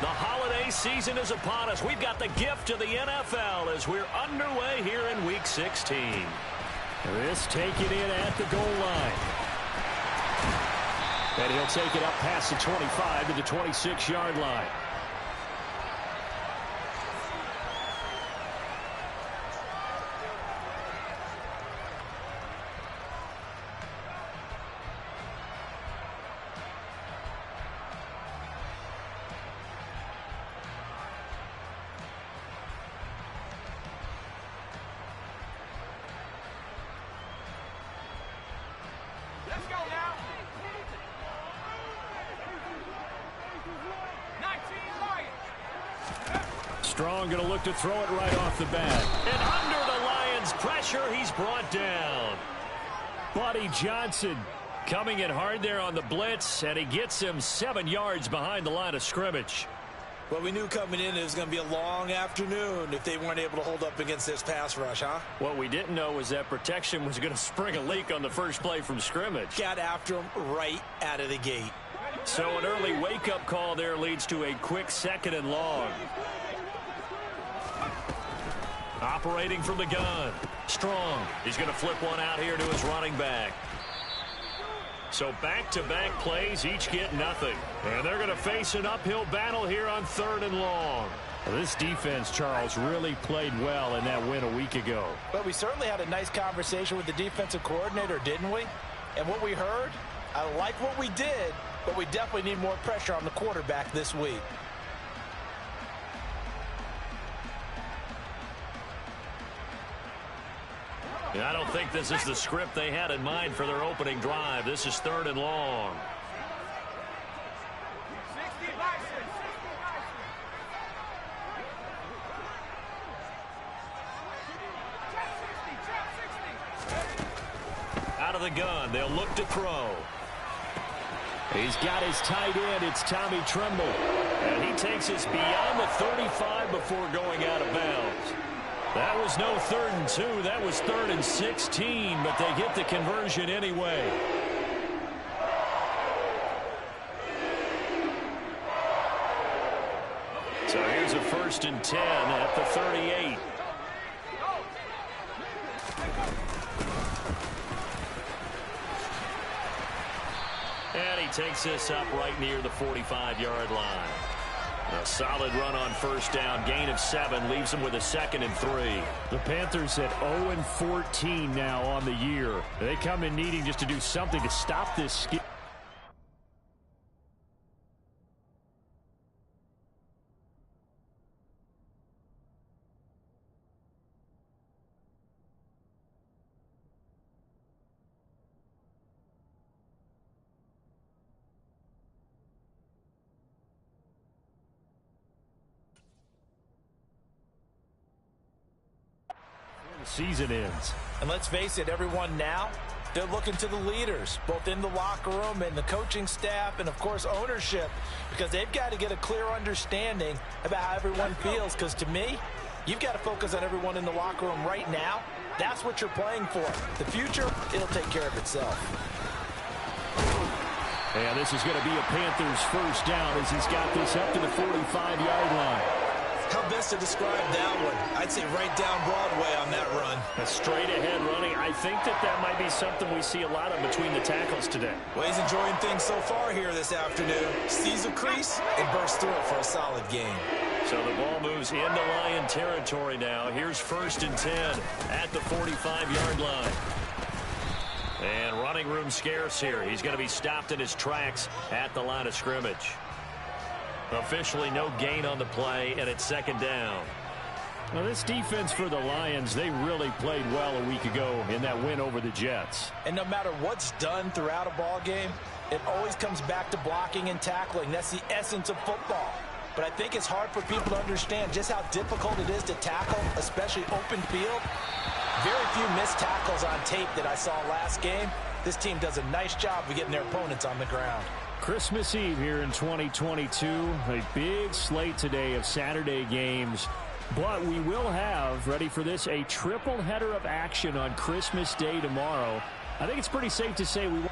The holiday season is upon us. We've got the gift of the NFL as we're underway here in Week 16. This taken in at the goal line. And he'll take it up past the 25 to the 26-yard line. Strong going to look to throw it right off the bat. And under the Lions' pressure, he's brought down. Buddy Johnson coming in hard there on the blitz, and he gets him 7 yards behind the line of scrimmage. Well, we knew coming in it was going to be a long afternoon if they weren't able to hold up against this pass rush, huh? What we didn't know was that protection was going to spring a leak on the first play from scrimmage. Got after him right out of the gate. So an early wake-up call there leads to a quick 2nd and long. Operating from the gun. Strong. He's going to flip one out here to his running back. So back-to-back plays, each get nothing. And they're going to face an uphill battle here on 3rd and long. Well, this defense, Charles, really played well in that win a week ago. But we certainly had a nice conversation with the defensive coordinator, didn't we? And what we heard, I like what we did, but we definitely need more pressure on the quarterback this week. I don't think this is the script they had in mind for their opening drive. This is 3rd and long. Out of the gun, they'll look to throw. He's got his tight end. It's Tommy Tremble. And he takes us beyond the 35 before going out of bounds. That was no 3rd and 2. That was 3rd and 16, but they get the conversion anyway. So here's a 1st and 10 at the 38. And he takes this up right near the 45-yard line. A solid run on 1st down. Gain of 7 leaves him with a 2nd and 3. The Panthers at 0-14 now on the year. They come in needing just to do something to stop this skip. Season ends. And let's face it, everyone now, they're looking to the leaders, both in the locker room and the coaching staff and, of course, ownership, because they've got to get a clear understanding about how everyone feels, because to me, you've got to focus on everyone in the locker room right now. That's what you're playing for. The future, it'll take care of itself. And this is going to be a Panthers 1st down as he's got this up to the 45-yard line. How best to describe that one? I'd say right down Broadway on that run. A straight-ahead running. I think that might be something we see a lot of between the tackles today. Well, he's enjoying things so far here this afternoon. Sees a crease and bursts through it for a solid gain. So the ball moves into Lion territory now. Here's 1st and 10 at the 45-yard line. And running room scarce here. He's going to be stopped in his tracks at the line of scrimmage. Officially no gain on the play, and it's 2nd down. Well, this defense for the Lions, they really played well a week ago in that win over the Jets. And no matter what's done throughout a ball game, it always comes back to blocking and tackling. That's the essence of football. But I think it's hard for people to understand just how difficult it is to tackle, especially open field. Very few missed tackles on tape that I saw last game. This team does a nice job of getting their opponents on the ground. Christmas Eve here in 2022. A big slate today of Saturday games. But we will have, ready for this, a triple header of action on Christmas Day tomorrow. I think it's pretty safe to say we will.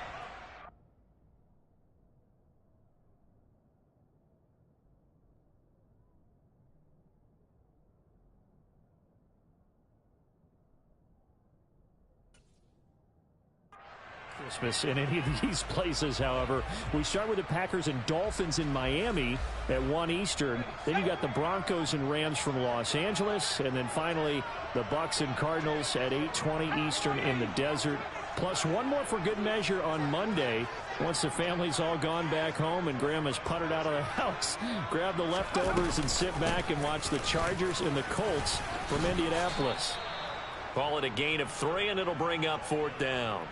Christmas in any of these places, however. We start with the Packers and Dolphins in Miami at 1 Eastern. Then you got the Broncos and Rams from Los Angeles. And then finally, the Bucs and Cardinals at 8:20 Eastern in the desert. Plus one more for good measure on Monday. Once the family's all gone back home and Grandma's puttered out of the house, grab the leftovers and sit back and watch the Chargers and the Colts from Indianapolis. Call it a gain of 3, and it'll bring up 4th down.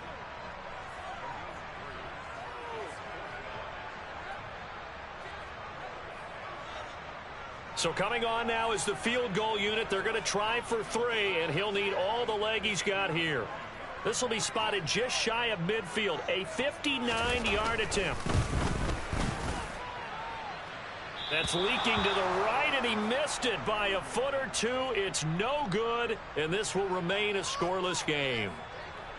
So coming on now is the field goal unit. They're going to try for 3, and he'll need all the leg he's got here. This will be spotted just shy of midfield. A 59-yard attempt. That's leaking to the right, and he missed it by a foot or two. It's no good, and this will remain a scoreless game.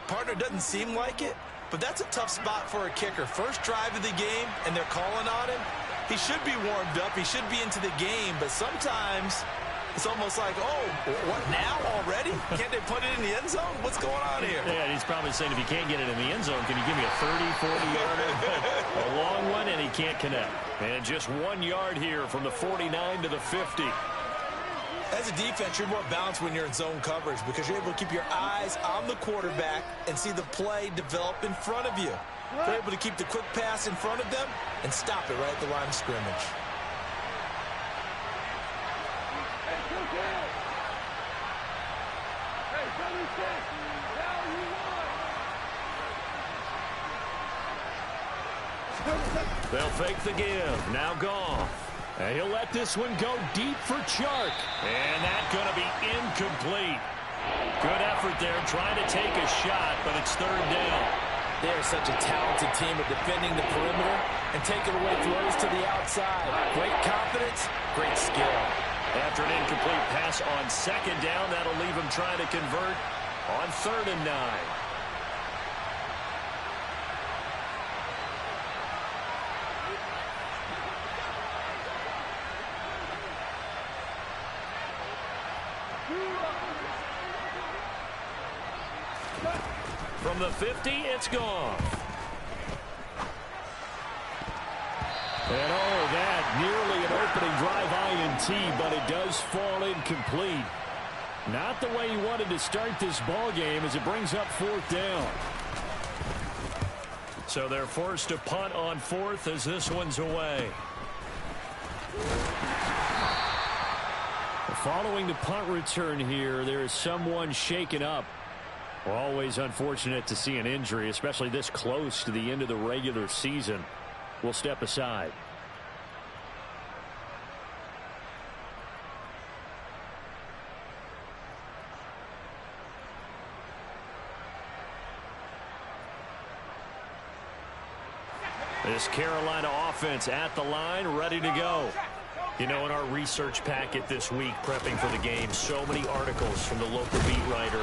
Partner, doesn't seem like it, but that's a tough spot for a kicker. First drive of the game, and they're calling on him. He should be warmed up. He should be into the game, but sometimes it's almost like, oh, what now already? Can't they put it in the end zone? What's going on here? Yeah, he's probably saying if you can't get it in the end zone, can you give me a 30, 40-yarder? A long one, and he can't connect. And just 1 yard here from the 49 to the 50. As a defense, you're more balanced when you're in zone coverage because you're able to keep your eyes on the quarterback and see the play develop in front of you. You're able to keep the quick pass in front of them and stop it right at the line of scrimmage. They'll fake the give. Now Goff. And he'll let this one go deep for Chark. And that's going to be incomplete. Good effort there trying to take a shot, but it's 3rd down. They're such a talented team at defending the perimeter and taking away throws to the outside. Great confidence, great skill. After an incomplete pass on 2nd down, that'll leave him trying to convert on 3rd and 9. From the 50, it's gone. And oh, that nearly an opening drive INT, but it does fall incomplete. Not the way he wanted to start this ball game as it brings up 4th down. So they're forced to punt on 4th as this one's away. Following the punt return here, there is someone shaken up. We're always unfortunate to see an injury, especially this close to the end of the regular season. We'll step aside. This Carolina offense at the line, ready to go. You know, in our research packet this week, prepping for the game, so many articles from the local beat writer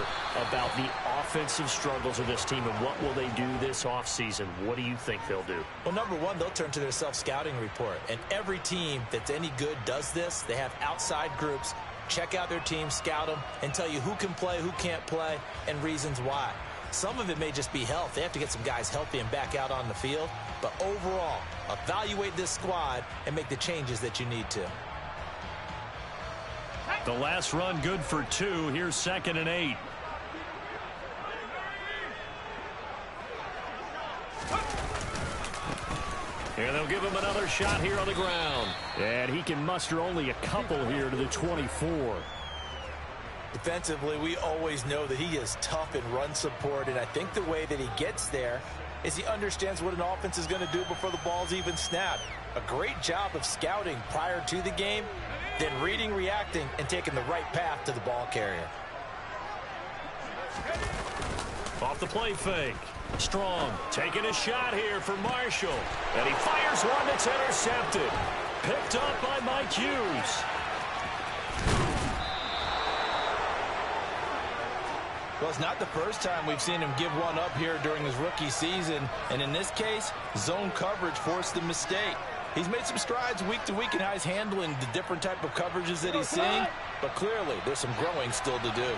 about the offensive struggles of this team and what will they do this offseason. What do you think they'll do? Well, number one, they'll turn to their self-scouting report. And every team that's any good does this. They have outside groups, check out their team, scout them, and tell you who can play, who can't play, and reasons why. Some of it may just be health. They have to get some guys healthy and back out on the field. But overall, evaluate this squad and make the changes that you need to. The last run good for 2. Here's 2nd and 8. And they'll give him another shot here on the ground. And he can muster only a couple here to the 24. Defensively, we always know that he is tough in run support, and I think the way that he gets there is he understands what an offense is going to do before the ball's even snapped. A great job of scouting prior to the game, then reading, reacting, and taking the right path to the ball carrier. Off the play fake. Strong taking a shot here for Marshall. And he fires one that's intercepted. Picked up by Mike Hughes. Well, it's not the first time we've seen him give one up here during his rookie season. And in this case, zone coverage forced the mistake. He's made some strides week to week in how he's handling the different type of coverages that he's seeing. But clearly, there's some growing still to do.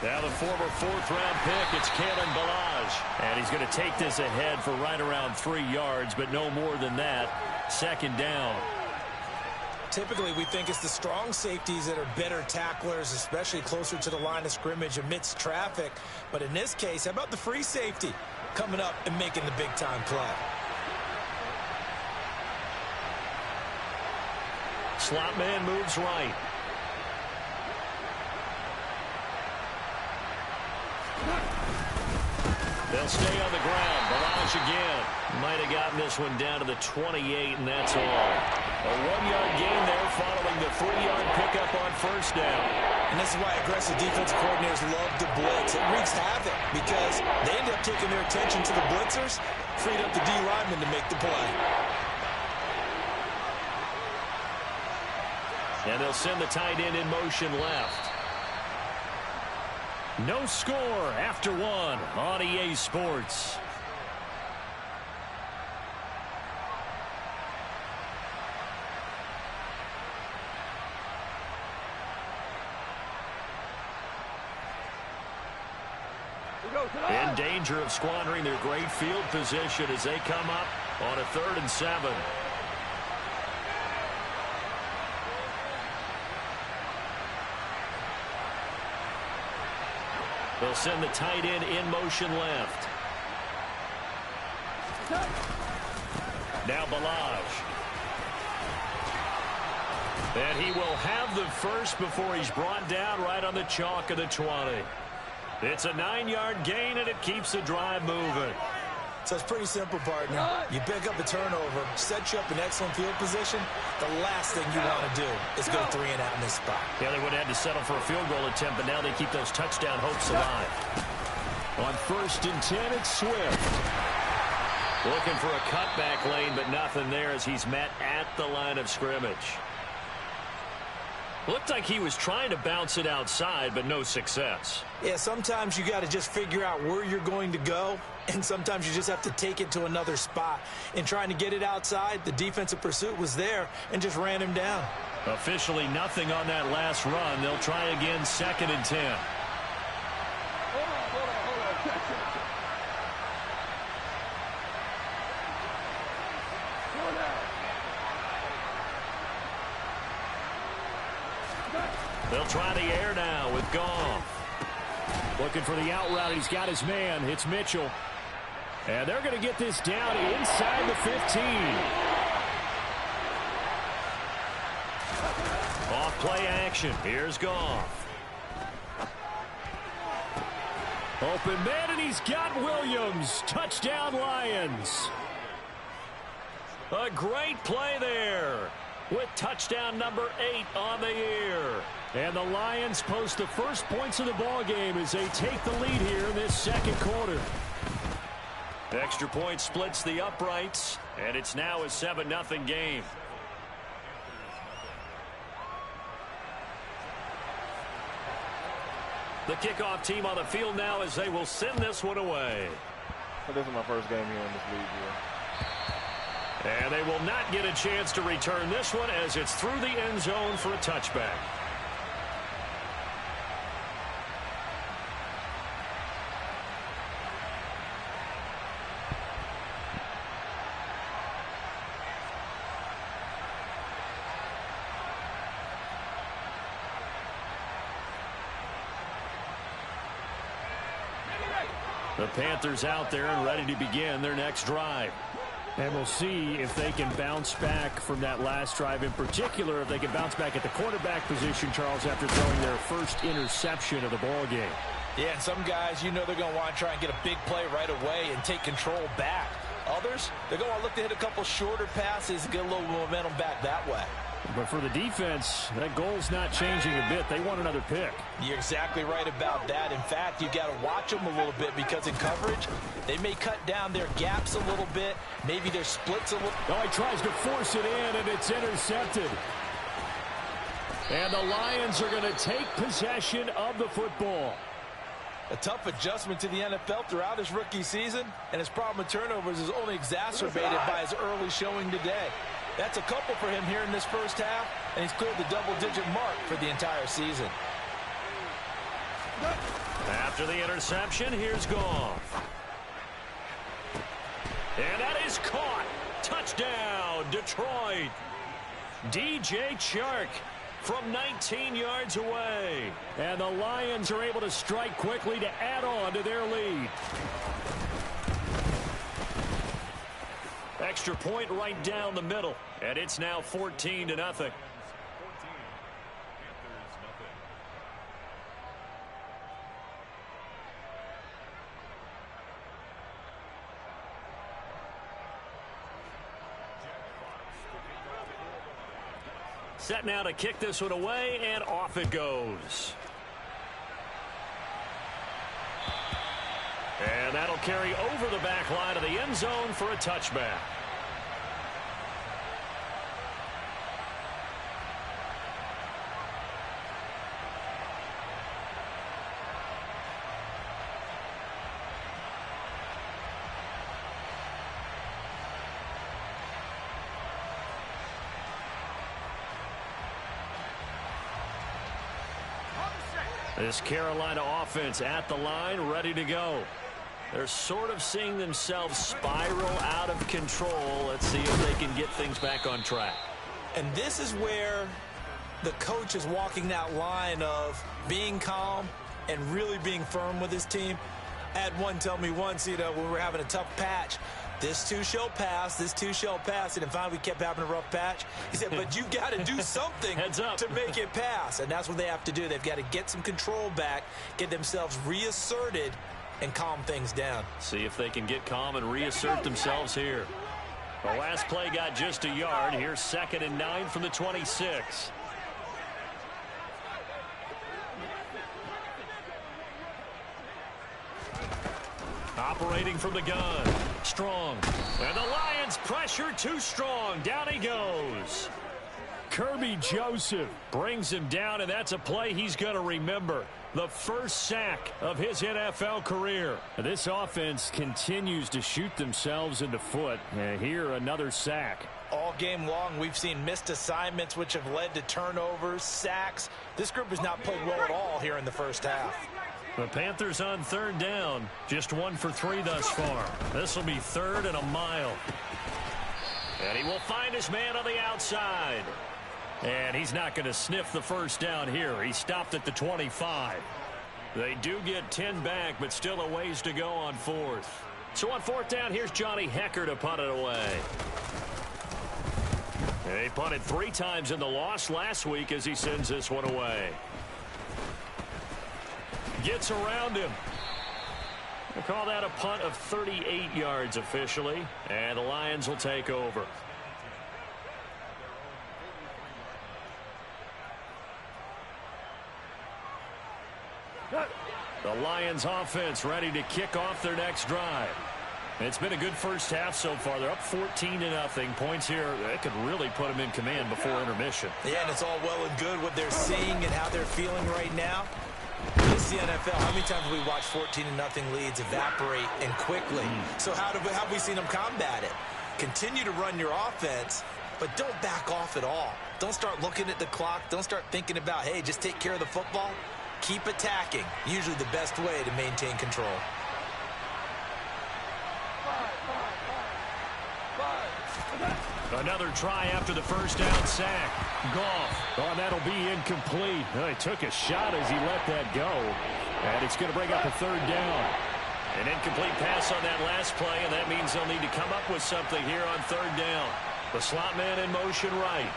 Now the former fourth-round pick, it's Kalen Ballage. And he's going to take this ahead for right around 3 yards, but no more than that. Second down. Typically, we think it's the strong safeties that are better tacklers, especially closer to the line of scrimmage amidst traffic. But in this case, how about the free safety coming up and making the big-time play? Slot man moves right. They'll stay on the ground. Ballage again. Might have gotten this one down to the 28, and that's all. A 1-yard gain there following the 3-yard pickup on first down. And this is why aggressive defensive coordinators love to blitz. It wreaks havoc because they end up taking their attention to the blitzers, freed up the D lineman to make the play. And they'll send the tight end in motion left. No score after one on EA Sports. In danger of squandering their great field position as they come up on a 3rd and 7. They'll send the tight end in motion left. Now Ballage. And he will have the first before he's brought down right on the chalk of the 20. It's a 9-yard gain, and it keeps the drive moving. So it's pretty simple, partner. You pick up a turnover, set you up in excellent field position. The last thing you want to do is go 3 and out in this spot. Yeah, they would have had to settle for a field goal attempt, but now they keep those touchdown hopes alive. On 1st and 10, it's Swift. Looking for a cutback lane, but nothing there as he's met at the line of scrimmage. Looked like he was trying to bounce it outside, but no success. Yeah, sometimes you got to just figure out where you're going to go, and sometimes you just have to take it to another spot. In trying to get it outside, the defensive pursuit was there and just ran him down. Officially nothing on that last run. They'll try again 2nd and 10. They'll try the air now with Goff. Looking for the out route. He's got his man. It's Mitchell. And they're going to get this down inside the 15. Off play action. Here's Goff. Open man, and he's got Williams. Touchdown, Lions. A great play there with touchdown number 8 on the year. And the Lions post the first points of the ball game as they take the lead here in this 2nd quarter. Extra point splits the uprights, and it's now a 7-0 game. The kickoff team on the field now as they will send this one away. This is my first game here in this league here. And they will not get a chance to return this one as it's through the end zone for a touchback. The Panthers out there and ready to begin their next drive. And we'll see if they can bounce back from that last drive, in particular if they can bounce back at the quarterback position, Charles, after throwing their first interception of the ball game. Yeah, and some guys, you know they're going to want to try and get a big play right away and take control back. Others, they're going to want to look to hit a couple shorter passes and get a little momentum back that way. But for the defense, that goal's not changing a bit. They want another pick. You're exactly right about that. In fact, you've got to watch them a little bit because in coverage, they may cut down their gaps a little bit. Maybe their splits a little. Oh, he tries to force it in, and it's intercepted. And the Lions are going to take possession of the football. A tough adjustment to the NFL throughout his rookie season, and his problem with turnovers is only exacerbated by his early showing today. That's a couple for him here in this first half, and he's cleared the double-digit mark for the entire season. After the interception, here's Goff. And that is caught. Touchdown, Detroit. DJ Chark from 19 yards away. And the Lions are able to strike quickly to add on to their lead. Extra point right down the middle. And it's now 14-0. Set now to kick this one away, and off it goes. And that'll carry over the back line of the end zone for a touchback. This Carolina offense at the line, ready to go. They're sort of seeing themselves spiral out of control. Let's see if they can get things back on track. And this is where the coach is walking that line of being calm and really being firm with his team. I had one tell me once, when we were having a tough patch, this too shall pass, this too shall pass. And finally we kept having a rough patch. He said, but you've got to do something to make it pass. And that's what they have to do. They've got to get some control back, get themselves reasserted, and calm things down. See if they can get calm and reassert themselves here. The last play got just a yard. Here's 2nd and 9 from the 26. Operating from the gun. Strong. And the Lions pressure too strong. Down he goes. Kirby Joseph brings him down, and that's a play he's going to remember. The first sack of his NFL career. This offense continues to shoot themselves in the foot. And here, another sack. All game long, we've seen missed assignments, which have led to turnovers, sacks. This group has not played well at all here in the first half. The Panthers on 3rd down. Just 1 for 3 thus far. This will be 3rd and a mile. And he will find his man on the outside. And he's not going to sniff the first down here. He stopped at the 25. They do get 10 back, but still a ways to go on 4th. So on 4th down, here's Johnny Hecker to punt it away. He punted 3 times in the loss last week as he sends this one away. Gets around him. We'll call that a punt of 38 yards officially. And the Lions will take over. The Lions offense ready to kick off their next drive. It's been a good first half so far. They're up 14-0. Points here, that could really put them in command before intermission. Yeah, and it's all well and good what they're seeing and how they're feeling right now. This is the NFL. How many times have we watched 14-0 leads evaporate and quickly? So how have we seen them combat it? Continue to run your offense, but don't back off at all. Don't start looking at the clock. Don't start thinking about, hey, just take care of the football. Keep attacking. Usually the best way to maintain control. Another try after the first down sack. Goff. Oh, that'll be incomplete. Oh, he took a shot as he let that go. And it's going to bring up a 3rd down. An incomplete pass on that last play, and that means they'll need to come up with something here on 3rd down. The slot man in motion right.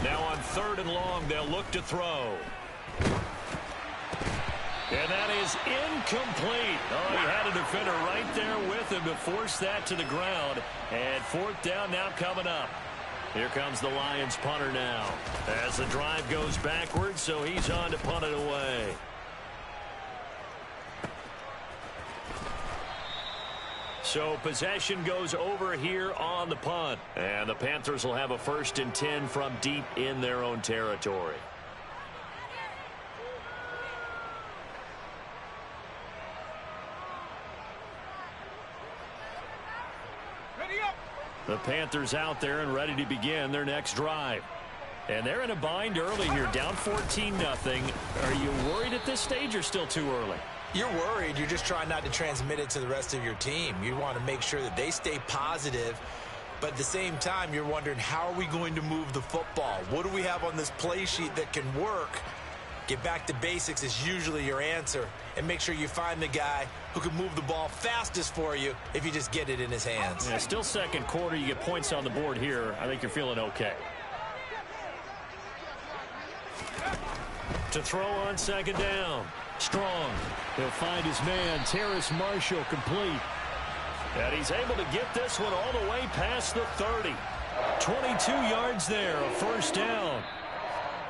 Now on 3rd and long, they'll look to throw. And that is incomplete. Oh, he had a defender right there with him to force that to the ground. And 4th down now coming up. Here comes the Lions punter now. As the drive goes backwards, so he's on to punt it away. So possession goes over here on the punt. And the Panthers will have a 1st and 10 from deep in their own territory. The Panthers out there and ready to begin their next drive. And they're in a bind early here, down 14-0. Are you worried at this stage or still too early? You're worried. You're just trying not to transmit it to the rest of your team. You want to make sure that they stay positive. But at the same time, you're wondering, how are we going to move the football? What do we have on this play sheet that can work? Get back to basics is usually your answer. And make sure you find the guy who can move the ball fastest for you if you just get it in his hands. Yeah, still second quarter. You get points on the board here. I think you're feeling okay. To throw on second down. Strong. He'll find his man, Terrace Marshall, complete. And he's able to get this one all the way past the 30. 22 yards there, a first down.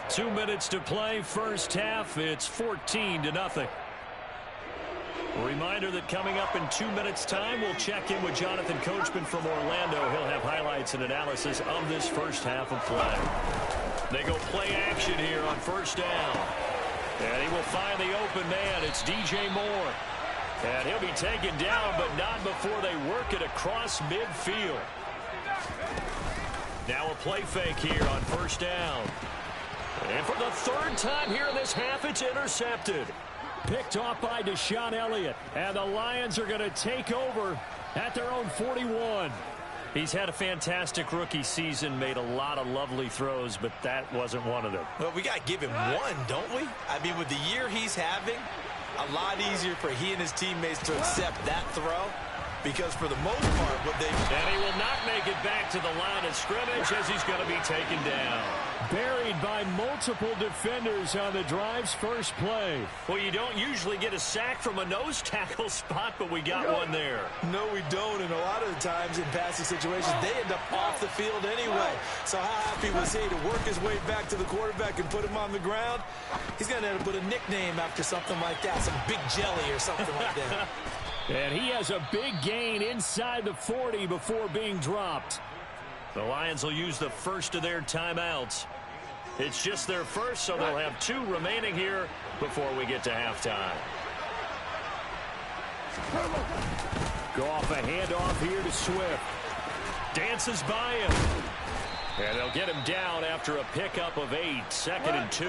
2 minutes to play, first half. It's 14-0. A reminder that coming up in 2 minutes' time, we'll check in with Jonathan Coachman from Orlando. He'll have highlights and analysis of this first half of play. They go play action here on first down. And he will find the open man. It's DJ Moore. And he'll be taken down, but not before they work it across midfield. Now a play fake here on first down. And for the third time here in this half, it's intercepted. Picked off by Deshaun Elliott. And the Lions are going to take over at their own 41. He's had a fantastic rookie season, made a lot of lovely throws, but that wasn't one of them. Well, we got to give him one, don't we? I mean, with the year he's having, a lot easier for he and his teammates to accept that throw, because for the most part, what they... And he will not make it back to the line of scrimmage as he's going to be taken down. Buried by multiple defenders on the drive's first play. Well, you don't usually get a sack from a nose tackle spot, but we got one there. No, we don't, and a lot of the times in passing situations, they end up off the field anyway. So how happy was he to work his way back to the quarterback and put him on the ground? He's going to have to put a nickname after something like that, some Big Jelly or something like that. And he has a big gain inside the 40 before being dropped. The Lions will use the first of their timeouts. It's just their first, so they'll have 2 remaining here before we get to halftime. Go off a handoff here to Swift. Dances by him. And they'll get him down after a pickup of 8. 2nd and 2.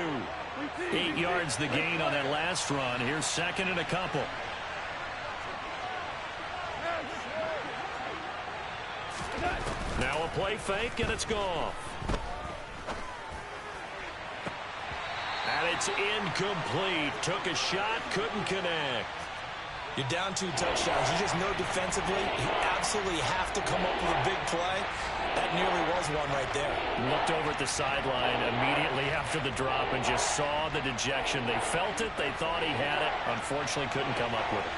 8 yards the gain on that last run. Here's 2nd and a couple. Now a play fake, and it's gone. And it's incomplete. Took a shot, couldn't connect. You're down 2 touchdowns. You just know defensively you absolutely have to come up with a big play. That nearly was one right there. Looked over at the sideline immediately after the drop and just saw the dejection. They felt it. They thought he had it. Unfortunately, couldn't come up with it.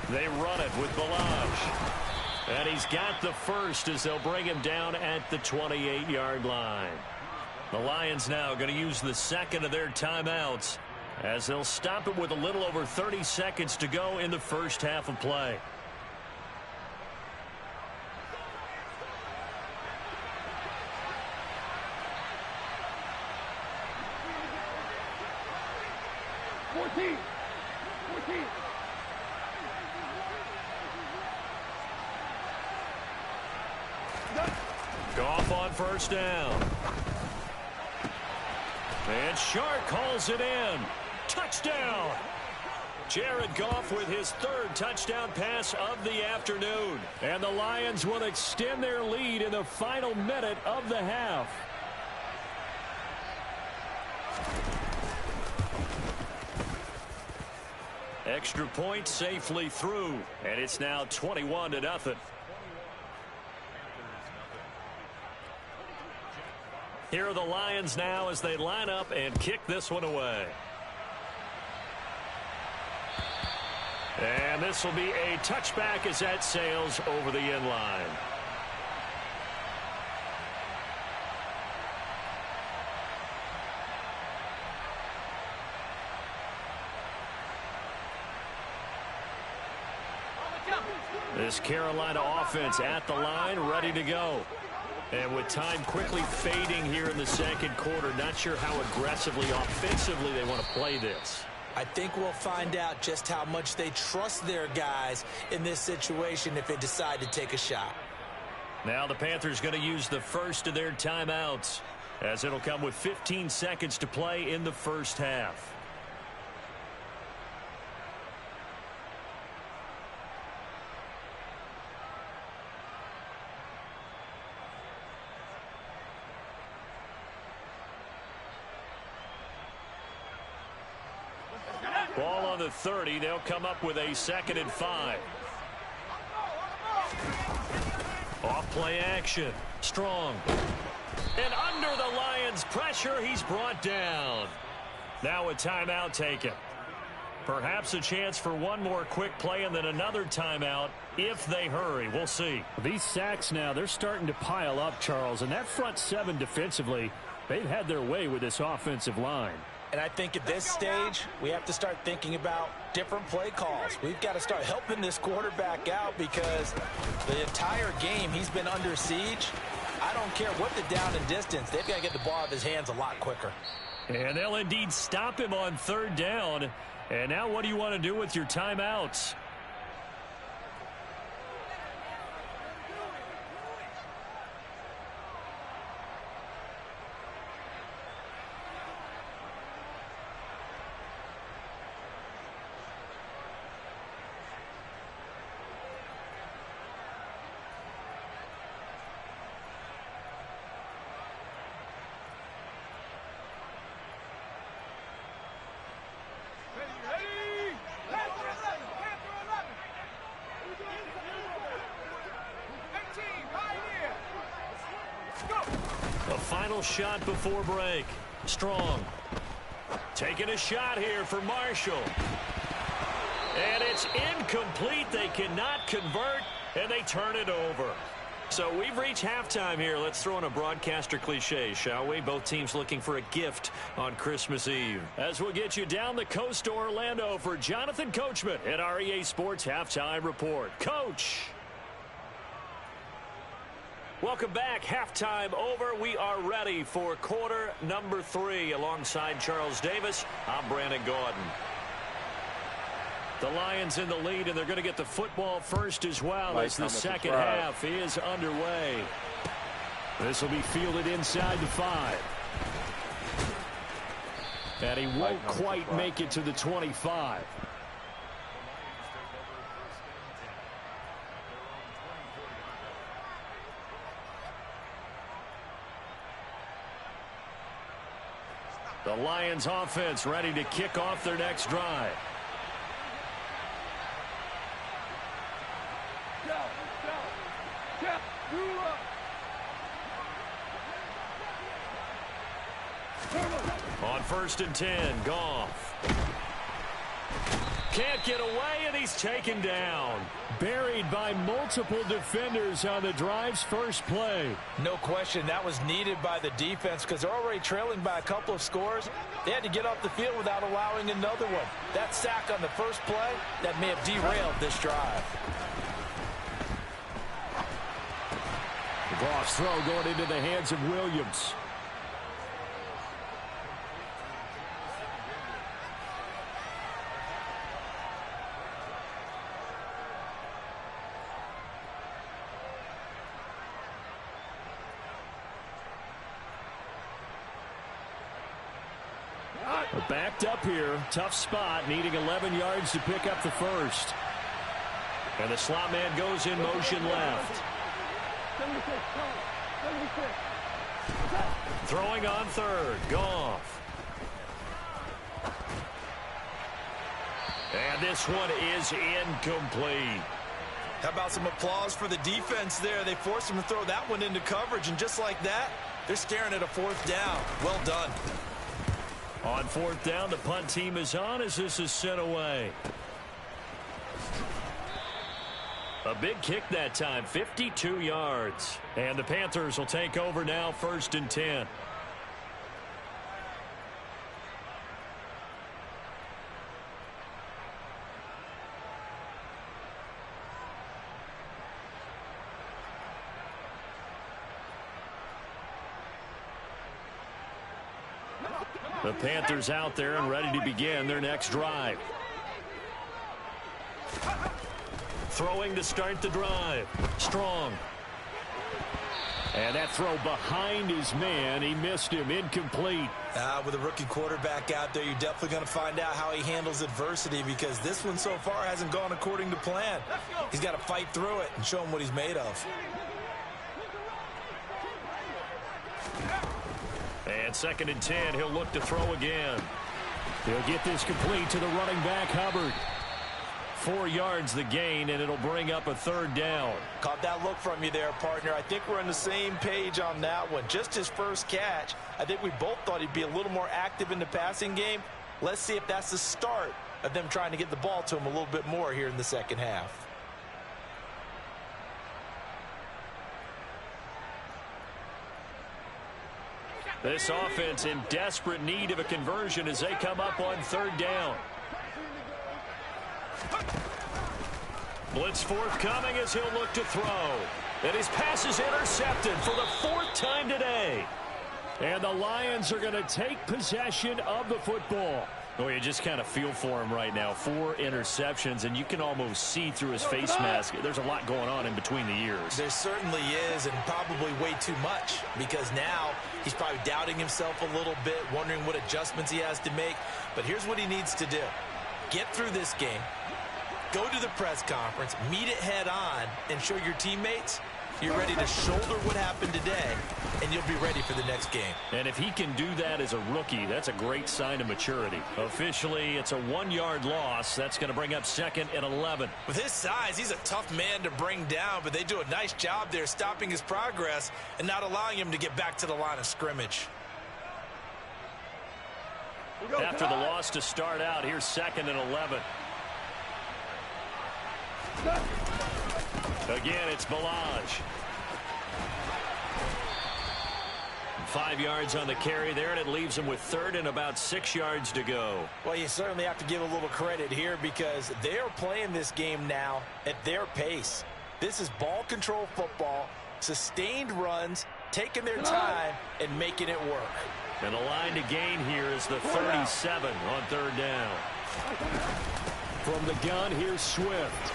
They run it with Balaj. And he's got the first as they'll bring him down at the 28-yard line. The Lions now going to use the second of their timeouts as they'll stop it with a little over 30 seconds to go in the first half of play. Goff on first down. And Shark calls it in. Touchdown. Jared Goff with his 3rd touchdown pass of the afternoon. And the Lions will extend their lead in the final minute of the half. Extra point safely through. And it's now 21-0. Here are the Lions now as they line up and kick this one away. And this will be a touchback as that sails over the end line. This Carolina offense at the line, ready to go. And with time quickly fading here in the second quarter, not sure how aggressively, offensively they want to play this. I think we'll find out just how much they trust their guys in this situation if they decide to take a shot. Now the Panthers going to use the first of their timeouts, as it'll come with 15 seconds to play in the first half. Ball on the 30. They'll come up with a 2nd and 5. Off play action. Strong. And under the Lions' pressure, he's brought down. Now a timeout taken. Perhaps a chance for one more quick play and then another timeout if they hurry. We'll see. These sacks now, they're starting to pile up, Charles. And that front 7 defensively, they've had their way with this offensive line. And I think at this stage, we have to start thinking about different play calls. We've got to start helping this quarterback out because the entire game he's been under siege. I don't care what the down and distance. They've got to get the ball out of his hands a lot quicker. And they'll indeed stop him on 3rd down. And now what do you want to do with your timeouts? Final shot before break. Strong. Taking a shot here for Marshall. And it's incomplete. They cannot convert, and they turn it over. So we've reached halftime here. Let's throw in a broadcaster cliche, shall we? Both teams looking for a gift on Christmas Eve. As we'll get you down the coast to Orlando for Jonathan Coachman at our EA Sports Halftime Report. Coach! Welcome back. Halftime over. We are ready for quarter number 3. Alongside Charles Davis, I'm Brandon Gordon. The Lions in the lead, and they're going to get the football first as well as the second half is underway. This will be fielded inside the 5. And he won't quite make it to the 25. The Lions offense ready to kick off their next drive. On 1st and 10, Goff. Can't get away, and he's taken down. Buried by multiple defenders on the drive's first play. No question, that was needed by the defense because they're already trailing by a couple of scores. They had to get off the field without allowing another one. That sack on the first play, that may have derailed this drive. Goff's throw going into the hands of Williams. Backed up here. Tough spot. Needing 11 yards to pick up the first. And the slot man goes in motion left. Throwing on 3rd. Goff. And this one is incomplete. How about some applause for the defense there? They forced him to throw that one into coverage, and just like that, they're staring at a 4th down. Well done. On 4th down, the punt team is on as this is sent away. A big kick that time, 52 yards. And the Panthers will take over now, 1st and 10. The Panthers out there and ready to begin their next drive. Throwing to start the drive. Strong. And that throw behind his man. He missed him. Incomplete. With a rookie quarterback out there, you're definitely going to find out how he handles adversity, because this one so far hasn't gone according to plan. He's got to fight through it and show him what he's made of. And 2nd and 10, he'll look to throw again. He'll get this complete to the running back, Hubbard. 4 yards the gain, and it'll bring up a 3rd down. Caught that look from you there, partner. I think we're on the same page on that one. Just his first catch. I think we both thought he'd be a little more active in the passing game. Let's see if that's the start of them trying to get the ball to him a little bit more here in the second half. This offense in desperate need of a conversion as they come up on 3rd down. Blitz forthcoming as he'll look to throw. And his pass is intercepted for the 4th time today. And the Lions are going to take possession of the football. Oh, you just kind of feel for him right now. 4 interceptions, and you can almost see through his face mask. There's a lot going on in between the ears. There certainly is, and probably way too much, because now he's probably doubting himself a little bit, wondering what adjustments he has to make. But here's what he needs to do. Get through this game. Go to the press conference, meet it head on, and show your teammates you're ready to shoulder what happened today, and you'll be ready for the next game. And if he can do that as a rookie, that's a great sign of maturity. Officially, it's a 1-yard loss. That's going to bring up 2nd and 11. With his size, he's a tough man to bring down, but they do a nice job there stopping his progress and not allowing him to get back to the line of scrimmage. After the loss to start out, here's 2nd and 11. Again, it's Balaj. 5 yards on the carry there, and it leaves him with 3rd and about 6 yards to go. Well, you certainly have to give a little credit here, because they are playing this game now at their pace. This is ball control football, sustained runs, taking their time, and making it work. And the line to gain here is the 37 on 3rd down. From the gun, here's Swift.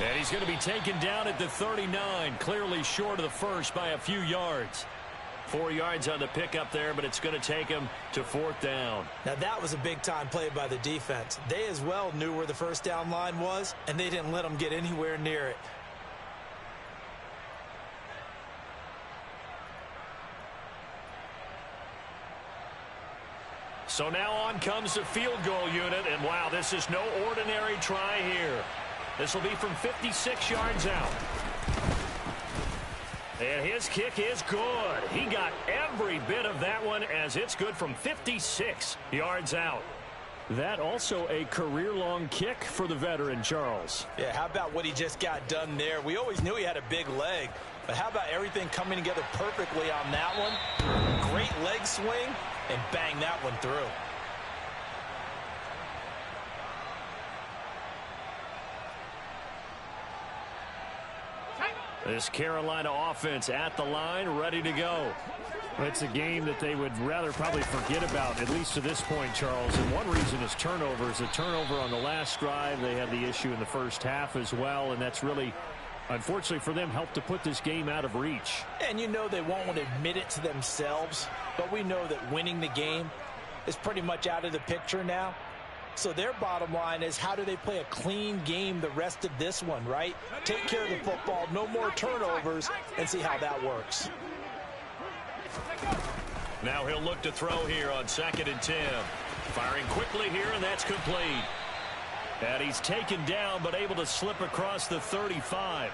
And he's going to be taken down at the 39, clearly short of the first by a few yards. 4 yards on the pickup there, but it's going to take him to 4th down. Now that was a big-time play by the defense. They as well knew where the first down line was, and they didn't let them get anywhere near it. So now on comes the field goal unit, and wow, this is no ordinary try here. This will be from 56 yards out. And his kick is good. He got every bit of that one, as it's good from 56 yards out. That also a career-long kick for the veteran, Charles. Yeah, how about what he just got done there? We always knew he had a big leg, but how about everything coming together perfectly on that one? Great leg swing, and bang that one through. This Carolina offense at the line, ready to go. It's a game that they would rather probably forget about, at least to this point, Charles. And one reason is turnovers. A turnover on the last drive. They had the issue in the first half as well, and that's really, unfortunately for them, helped to put this game out of reach. And you know they won't want to admit it to themselves, but we know that winning the game is pretty much out of the picture now. So their bottom line is, how do they play a clean game the rest of this one, right? Take care of the football, no more turnovers, and see how that works. Now he'll look to throw here on 2nd and 10. Firing quickly here, and that's complete. And he's taken down, but able to slip across the 35.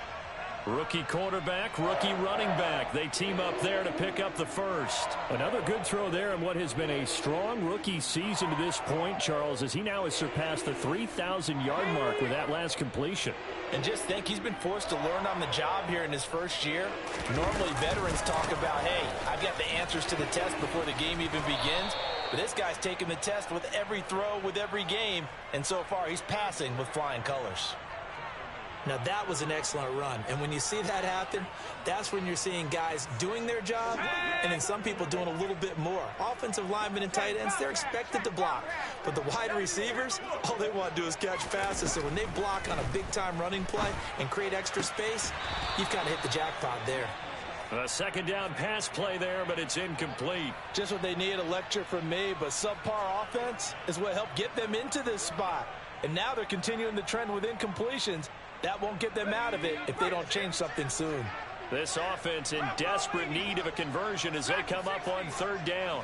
Rookie quarterback, rookie running back. They team up there to pick up the first. Another good throw there in what has been a strong rookie season to this point, Charles, as he now has surpassed the 3,000-yard mark with that last completion. And just think, he's been forced to learn on the job here in his first year. Normally, veterans talk about, hey, I've got the answers to the test before the game even begins. But this guy's taking the test with every throw, with every game. And so far, he's passing with flying colors. Now, that was an excellent run. And when you see that happen, that's when you're seeing guys doing their job and then some people doing a little bit more. Offensive linemen and tight ends, they're expected to block. But the wide receivers, all they want to do is catch passes. So when they block on a big-time running play and create extra space, you've kind of hit the jackpot there. A second down pass play there, but it's incomplete. Just what they need, a lecture from me, but subpar offense is what helped get them into this spot. And now they're continuing the trend with incompletions. That won't get them out of it if they don't change something soon. This offense in desperate need of a conversion as they come up on third down.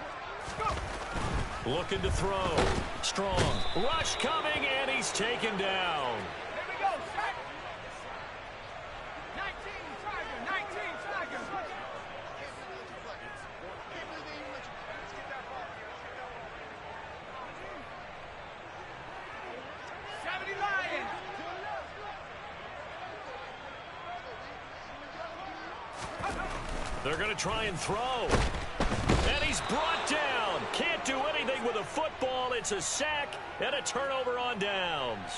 Looking to throw. Strong. Rush coming, and he's taken down. They're going to try and throw. And he's brought down. Can't do anything with a football. It's a sack and a turnover on downs.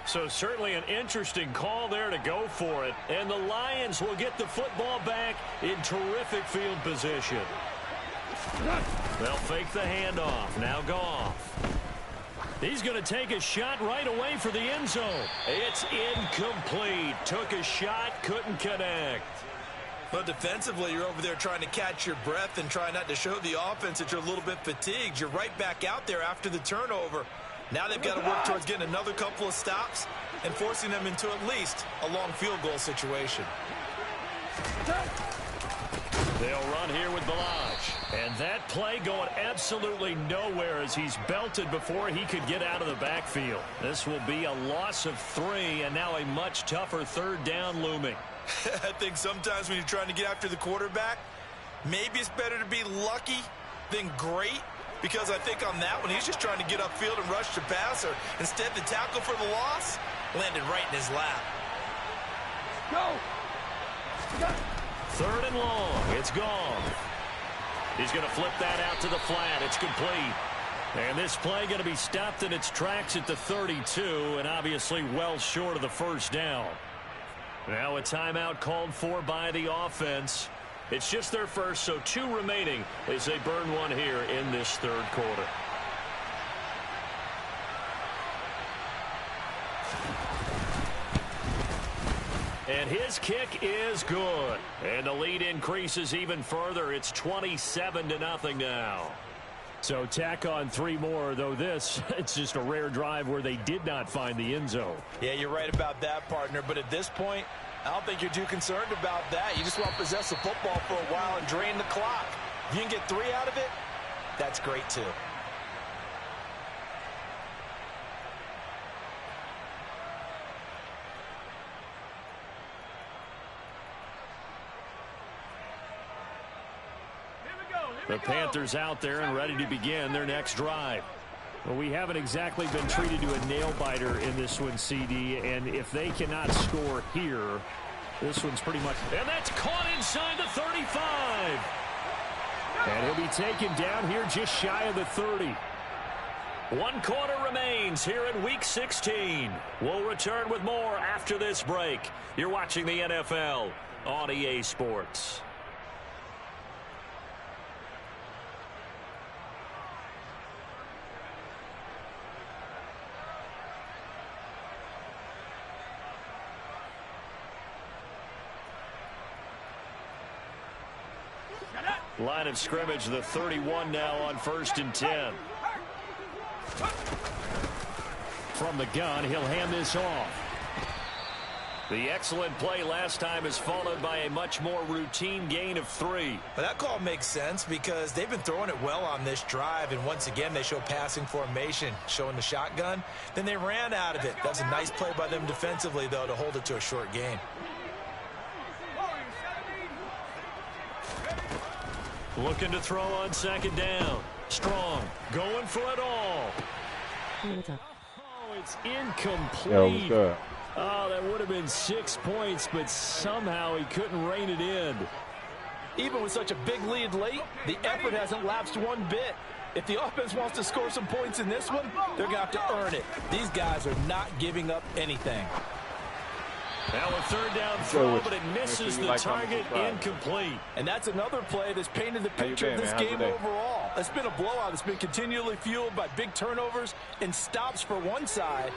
So certainly an interesting call there to go for it. And the Lions will get the football back in terrific field position. They'll fake the handoff. Now Goff. He's going to take a shot right away for the end zone. It's incomplete. Took a shot, couldn't connect. But defensively, you're over there trying to catch your breath and try not to show the offense that you're a little bit fatigued. You're right back out there after the turnover. Now they've got to work towards getting another couple of stops and forcing them into at least a long field goal situation. They'll run here with Balaj. And that play going absolutely nowhere as he's belted before he could get out of the backfield. This will be a loss of 3 and now a much tougher third down looming. I think sometimes when you're trying to get after the quarterback, maybe it's better to be lucky than great, because I think on that one, he's just trying to get upfield and rush the passer. Instead, the tackle for the loss landed right in his lap. Go! Third and long. It's gone. He's going to flip that out to the flat. It's complete. And this play going to be stopped in its tracks at the 32, and obviously well short of the first down. Now a timeout called for by the offense. It's just their first, so 2 remaining as they burn one here in this third quarter. And his kick is good. And the lead increases even further. It's 27-0 now. So tack on 3 more, though this, it's just a rare drive where they did not find the end zone. Yeah, you're right about that, partner. But at this point, I don't think you're too concerned about that. You just want to possess the football for a while and drain the clock. If you can get 3 out of it, that's great too. The Panthers out there and ready to begin their next drive. Well, we haven't exactly been treated to a nail-biter in this one, CD, and if they cannot score here, this one's pretty much... And that's caught inside the 35. And he'll be taken down here just shy of the 30. 1 quarter remains here in Week 16. We'll return with more after this break. You're watching the NFL on EA Sports. Line of scrimmage, the 31 now on 1st and 10. From the gun, he'll hand this off. The excellent play last time is followed by a much more routine gain of 3. But that call makes sense because they've been throwing it well on this drive, and once again they show passing formation, showing the shotgun. Then they ran out of it. That's a nice play by them defensively, though, to hold it to a short gain. Looking to throw on 2nd down. Strong, going for it all. Oh, it's incomplete. Yeah, oh, that would have been 6 points, but somehow he couldn't rein it in. Even with such a big lead late, the effort hasn't lapsed one bit. If the offense wants to score some points in this one, they're going to have to earn it. These guys are not giving up anything. Now a third down throw, but it misses the target, incomplete. And that's another play that's painted the picture of this game overall. It's been a blowout. It's been continually fueled by big turnovers and stops for one side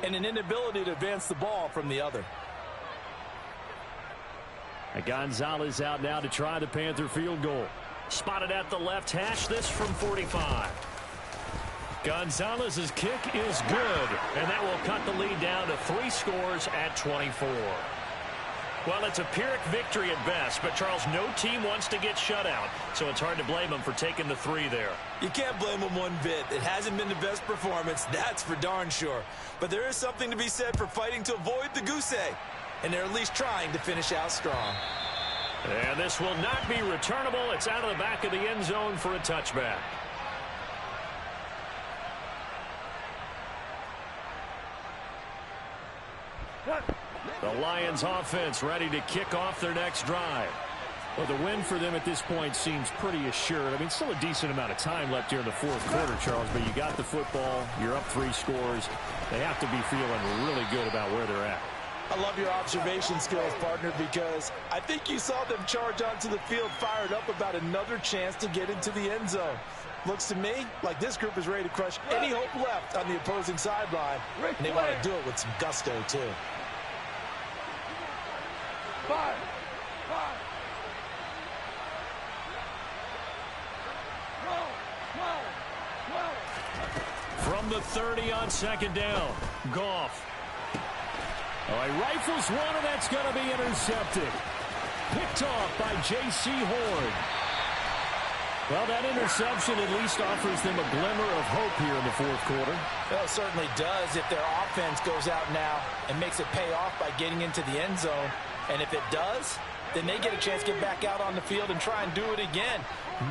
and an inability to advance the ball from the other. And Gonzalez out now to try the Panther field goal. Spotted at the left hash, this from 45. Gonzalez's kick is good, and that will cut the lead down to 3 scores at 24. Well, it's a Pyrrhic victory at best, but Charles, no team wants to get shut out, so it's hard to blame them for taking the 3 there. You can't blame them one bit. It hasn't been the best performance, that's for darn sure. But there is something to be said for fighting to avoid the goose egg, and they're at least trying to finish out strong. And this will not be returnable. It's out of the back of the end zone for a touchback. The Lions offense ready to kick off their next drive. Well, the win for them at this point seems pretty assured. I mean, still a decent amount of time left here in the fourth quarter, Charles, but you got the football, you're up 3 scores. They have to be feeling really good about where they're at. I love your observation skills, partner, because I think you saw them charge onto the field fired up about another chance to get into the end zone. Looks to me like this group is ready to crush any hope left on the opposing sideline, and they want to do it with some gusto, too. 5. From the 30 on second down, Goff. Oh, he rifles one, and that's going to be intercepted. Picked off by J.C. Horn. Well, that interception at least offers them a glimmer of hope here in the fourth quarter. Well, it certainly does if their offense goes out now and makes it pay off by getting into the end zone. And if it does, then they get a chance to get back out on the field and try and do it again.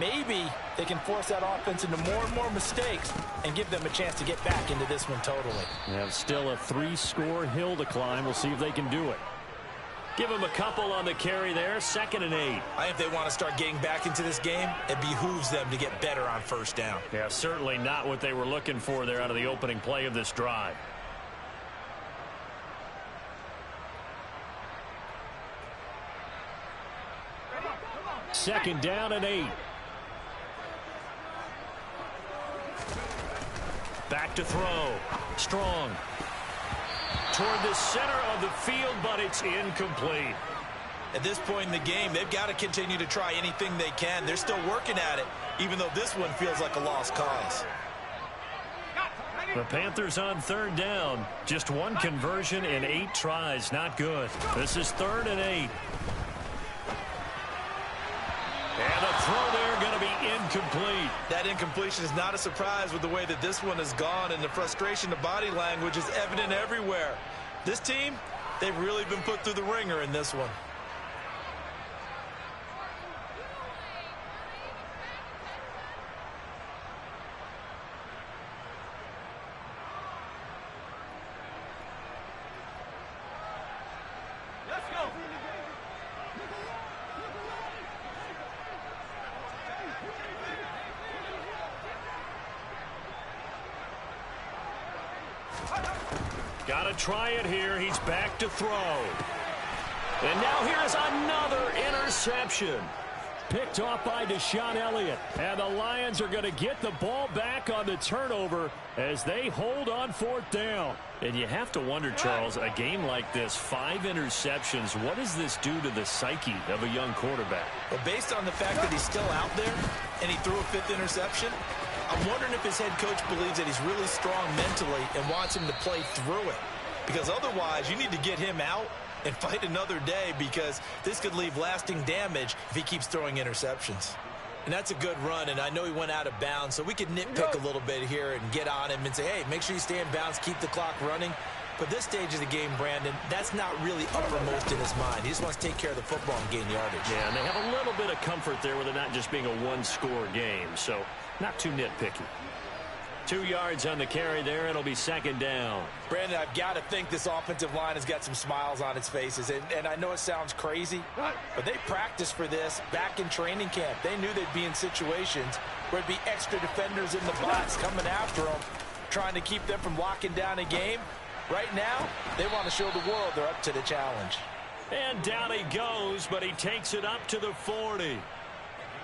Maybe they can force that offense into more and more mistakes and give them a chance to get back into this one totally. Yeah, still a 3-score hill to climb. We'll see if they can do it. Give them a couple on the carry there, 2nd and 8. I think if they want to start getting back into this game, it behooves them to get better on first down. Yeah, certainly not what they were looking for there out of the opening play of this drive. Second down and 8. Back to throw. Strong. Toward the center of the field, but it's incomplete. At this point in the game, they've got to continue to try anything they can. They're still working at it, even though this one feels like a lost cause. The Panthers on third down. Just 1 conversion in 8 tries. Not good. This is 3rd and 8. And the throw there going to be incomplete. That incompletion is not a surprise with the way that this one has gone, and the frustration of body language is evident everywhere. This team, they've really been put through the ringer in this one. Got to try it here. He's back to throw. And now here's another interception. Picked off by Deshaun Elliott. And the Lions are going to get the ball back on the turnover as they hold on 4th down. And you have to wonder, Charles, a game like this, 5 interceptions, what does this do to the psyche of a young quarterback? Well, based on the fact that he's still out there and he threw a 5th interception, I'm wondering if his head coach believes that he's really strong mentally and wants him to play through it. Because otherwise, you need to get him out and fight another day, because this could leave lasting damage if he keeps throwing interceptions. And that's a good run, and I know he went out of bounds, so we could nitpick a little bit here and get on him and say, hey, make sure you stay in bounds, keep the clock running. But this stage of the game, Brandon, that's not really uppermost in his mind. He just wants to take care of the football and gain yardage. Yeah, and they have a little bit of comfort there with it not just being a 1-score game, so not too nitpicky. 2 yards on the carry there. It'll be 2nd down. Brandon, I've got to think this offensive line has got some smiles on its faces. And I know it sounds crazy, but they practiced for this back in training camp. They knew they'd be in situations where it'd be extra defenders in the box coming after them, trying to keep them from locking down a game. Right now, they want to show the world they're up to the challenge. And down he goes, but he takes it up to the 40.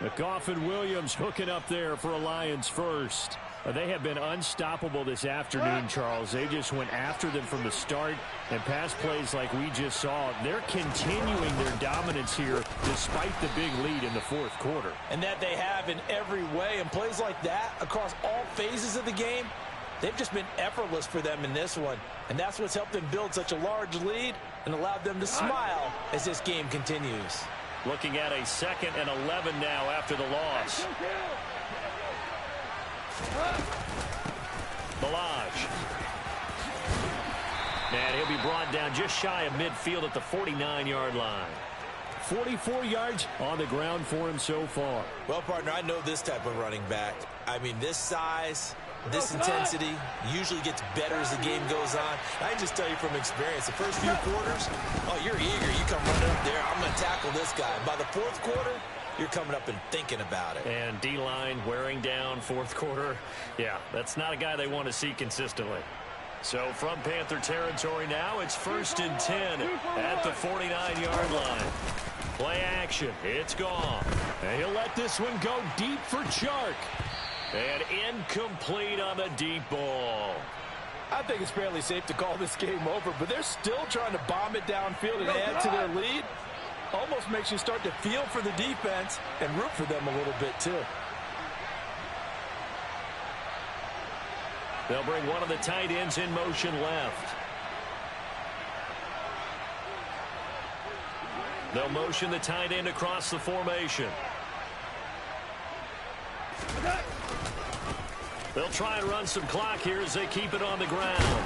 McGough and Williams hooking up there for a Lions first. They have been unstoppable this afternoon, Charles. They just went after them from the start, and pass plays like we just saw. They're continuing their dominance here despite the big lead in the fourth quarter. And that they have in every way. And plays like that across all phases of the game, they've just been effortless for them in this one. And that's what's helped them build such a large lead and allowed them to smile as this game continues. Looking at a 2nd and 11 now after the loss. Balaj. And he'll be brought down just shy of midfield at the 49-yard line. 44 yards on the ground for him so far. Well, partner, I know this type of running back. I mean, this size, this intensity usually gets better as the game goes on. I can just tell you from experience, the first few quarters, oh, you're eager. You come running up there, I'm going to tackle this guy. By the fourth quarter, you're coming up and thinking about it. And D-line wearing down fourth quarter. Yeah, that's not a guy they want to see consistently. So from Panther territory now, it's 1st and 10 at the 49-yard line. Play action. It's gone. And he'll let this one go deep for Chark. And incomplete on the deep ball. I think it's fairly safe to call this game over, but they're still trying to bomb it downfield and add to their lead. Almost makes you start to feel for the defense and root for them a little bit, too. They'll bring one of the tight ends in motion left. They'll motion the tight end across the formation. They'll try and run some clock here as they keep it on the ground.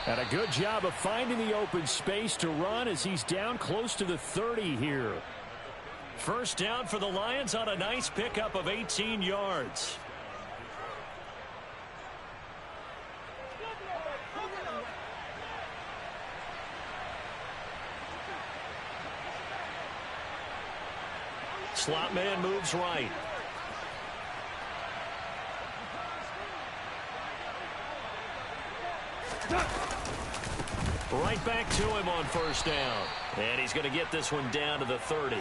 And a good job of finding the open space to run as he's down close to the 30 here. First down for the Lions on a nice pickup of 18 yards. Slot man moves right. Right back to him on first down. And he's going to get this one down to the 30.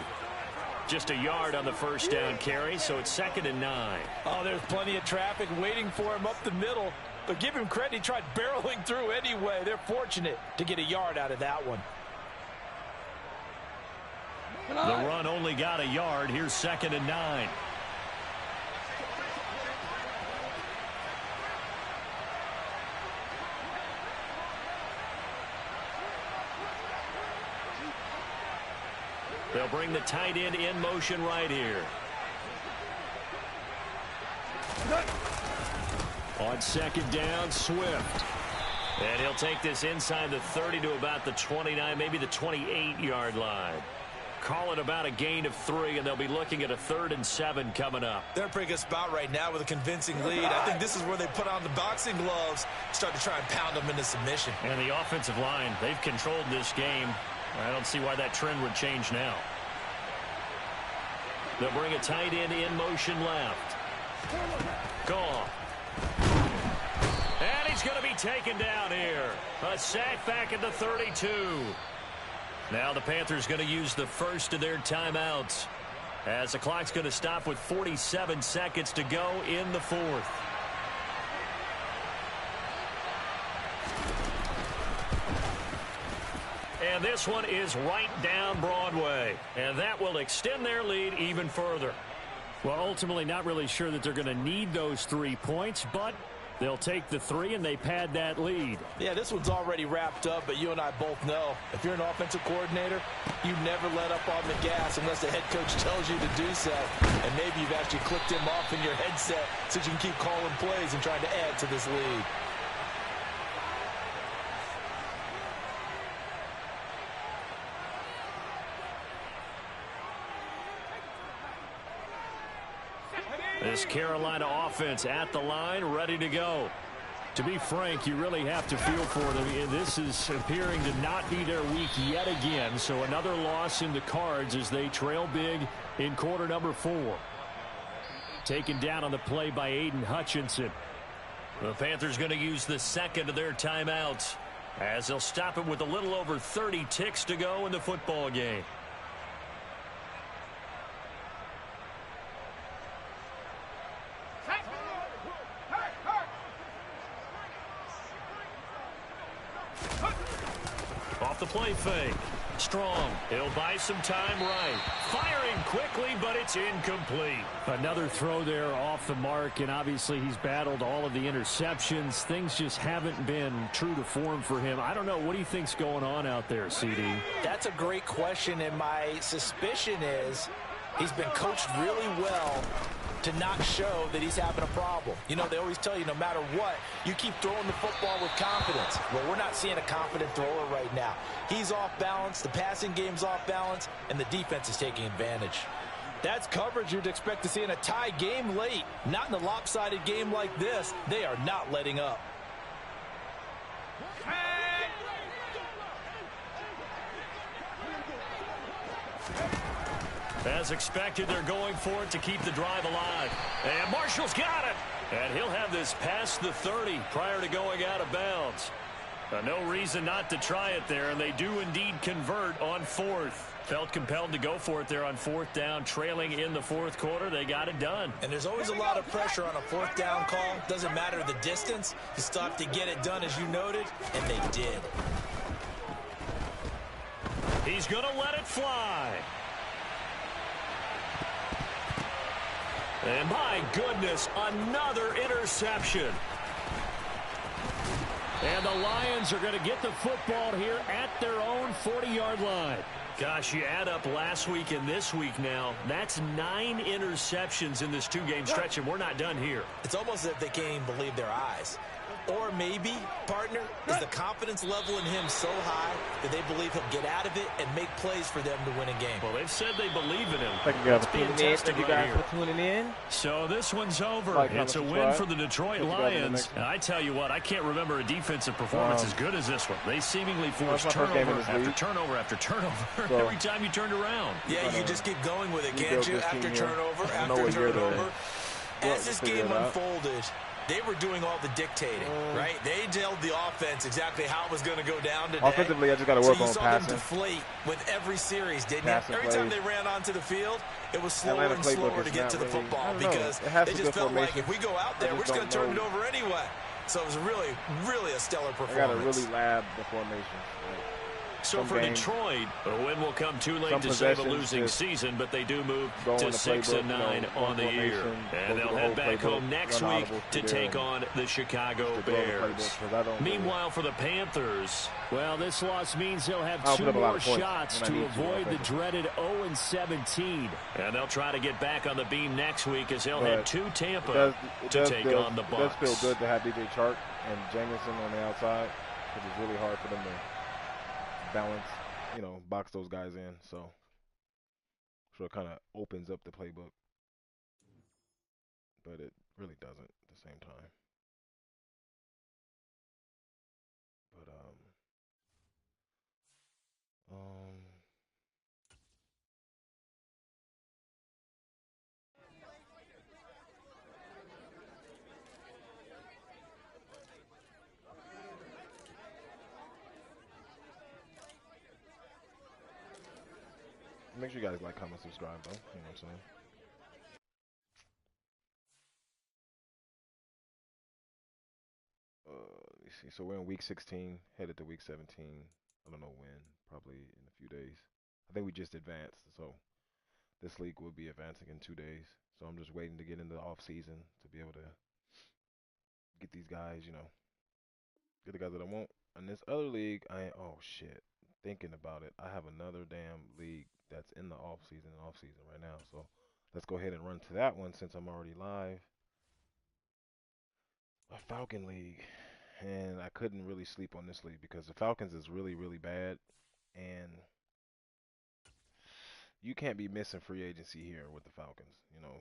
Just a yard on the first down carry, so it's 2nd and 9. Oh, there's plenty of traffic waiting for him up the middle. But give him credit, he tried barreling through anyway. They're fortunate to get a yard out of that one. The run only got a yard. Here's 2nd and 9. They'll bring the tight end in motion right here. On 2nd down, Swift. And he'll take this inside the 30 to about the 29, maybe the 28-yard line. Call it about a gain of 3, and they'll be looking at a 3rd and 7 coming up. They're in a pretty good spot right now with a convincing lead. I think this is where they put on the boxing gloves, start to try and pound them into submission. And the offensive line, they've controlled this game. I don't see why that trend would change now. They'll bring a tight end in motion left. Gone. And he's going to be taken down here. A sack back at the 32. Now the Panthers going to use the first of their timeouts, as the clock's going to stop with 47 seconds to go in the fourth. And this one is right down Broadway, and that will extend their lead even further. Well, ultimately not really sure that they're going to need those 3 points, but they'll take the 3 and they pad that lead. Yeah, this one's already wrapped up, but you and I both know if you're an offensive coordinator, you never let up on the gas unless the head coach tells you to do so. And maybe you've actually clicked him off in your headset so you can keep calling plays and trying to add to this lead. This Carolina offense at the line, ready to go. To be frank, you really have to feel for them. This is appearing to not be their week yet again. So another loss in the cards as they trail big in quarter number 4. Taken down on the play by Aiden Hutchinson. The Panthers going to use the second of their timeouts. as they'll stop it with a little over 30 ticks to go in the football game. Off the play fake. Strong. He'll buy some time right. Firing quickly, but it's incomplete. Another throw there off the mark, and obviously he's battled all of the interceptions. Things just haven't been true to form for him. I don't know. What do you think's going on out there, CD? That's a great question, and my suspicion is he's been coached really well to not show that he's having a problem. You know, they always tell you no matter what, you keep throwing the football with confidence. Well, we're not seeing a confident thrower right now. He's off balance, the passing game's off balance, and the defense is taking advantage. That's coverage you'd expect to see in a tie game late. Not in a lopsided game like this. They are not letting up. As expected, they're going for it to keep the drive alive. And Marshall's got it. And he'll have this past the 30 prior to going out of bounds. No reason not to try it there, and they do indeed convert on fourth. Felt compelled to go for it there on fourth down, trailing in the fourth quarter. They got it done. And there's always a lot of pressure on a fourth down call. Doesn't matter the distance. You still have to get it done, as you noted, and they did. He's going to let it fly. And my goodness, another interception. And the Lions are going to get the football here at their own 40-yard line. Gosh, you add up last week and this week now. That's 9 interceptions in this two-game stretch, and we're not done here. It's almost as if they can't even believe their eyes. Or maybe, partner, is the confidence level in him so high that they believe he'll get out of it and make plays for them to win a game. Well, they've said they believe in him. Thank you guys for tuning in. Thank you guys for tuning in. So this one's over. It's a win for the Detroit Lions. And I tell you what, I can't remember a defensive performance as good as this one. They seemingly forced turnover after turnover after turnover every time you turned around. Yeah, you just keep going with it, can't you? After turnover, after turnover. As this game unfolded, they were doing all the dictating, right? They told the offense exactly how it was going to go down today. Offensively, I just got to work on passing. So you saw them deflate with every series, didn't you? Every time they ran onto the field, it was slower and slower to get to the football because they just felt like if we go out there, we're just going to turn it over anyway. So it was really, really a stellar performance. I got to really lab the formation. So for Detroit, a win will come too late to save a losing season, but they do move to 6-9 on the year. And they'll head back home next week to take on the Chicago Bears. Meanwhile, for the Panthers, well, this loss means they'll have 2 more shots to avoid the dreaded 0-17. And they'll try to get back on the beam next week as they'll head to Tampa to take on the Bucs. It does feel good to have DJ Chark and Jamison on the outside, which is really hard for them to balance, you know, box those guys in. So it kind of opens up the playbook, but it really doesn't at the same time. But make sure you guys like, comment, subscribe, though. You know what I'm saying? Let me see. So we're in week 16, headed to week 17. I don't know when. Probably in a few days. I think we just advanced. So this league will be advancing in 2 days. So I'm just waiting to get into the off season to be able to get these guys, you know, get the guys that I want. In this other league, oh shit. Thinking about it, I have another damn league that's in the off season right now. So let's go ahead and run to that one since I'm already live. A Falcon League, and I couldn't really sleep on this league because the Falcons is really, really bad, and you can't be missing free agency here with the Falcons. You know,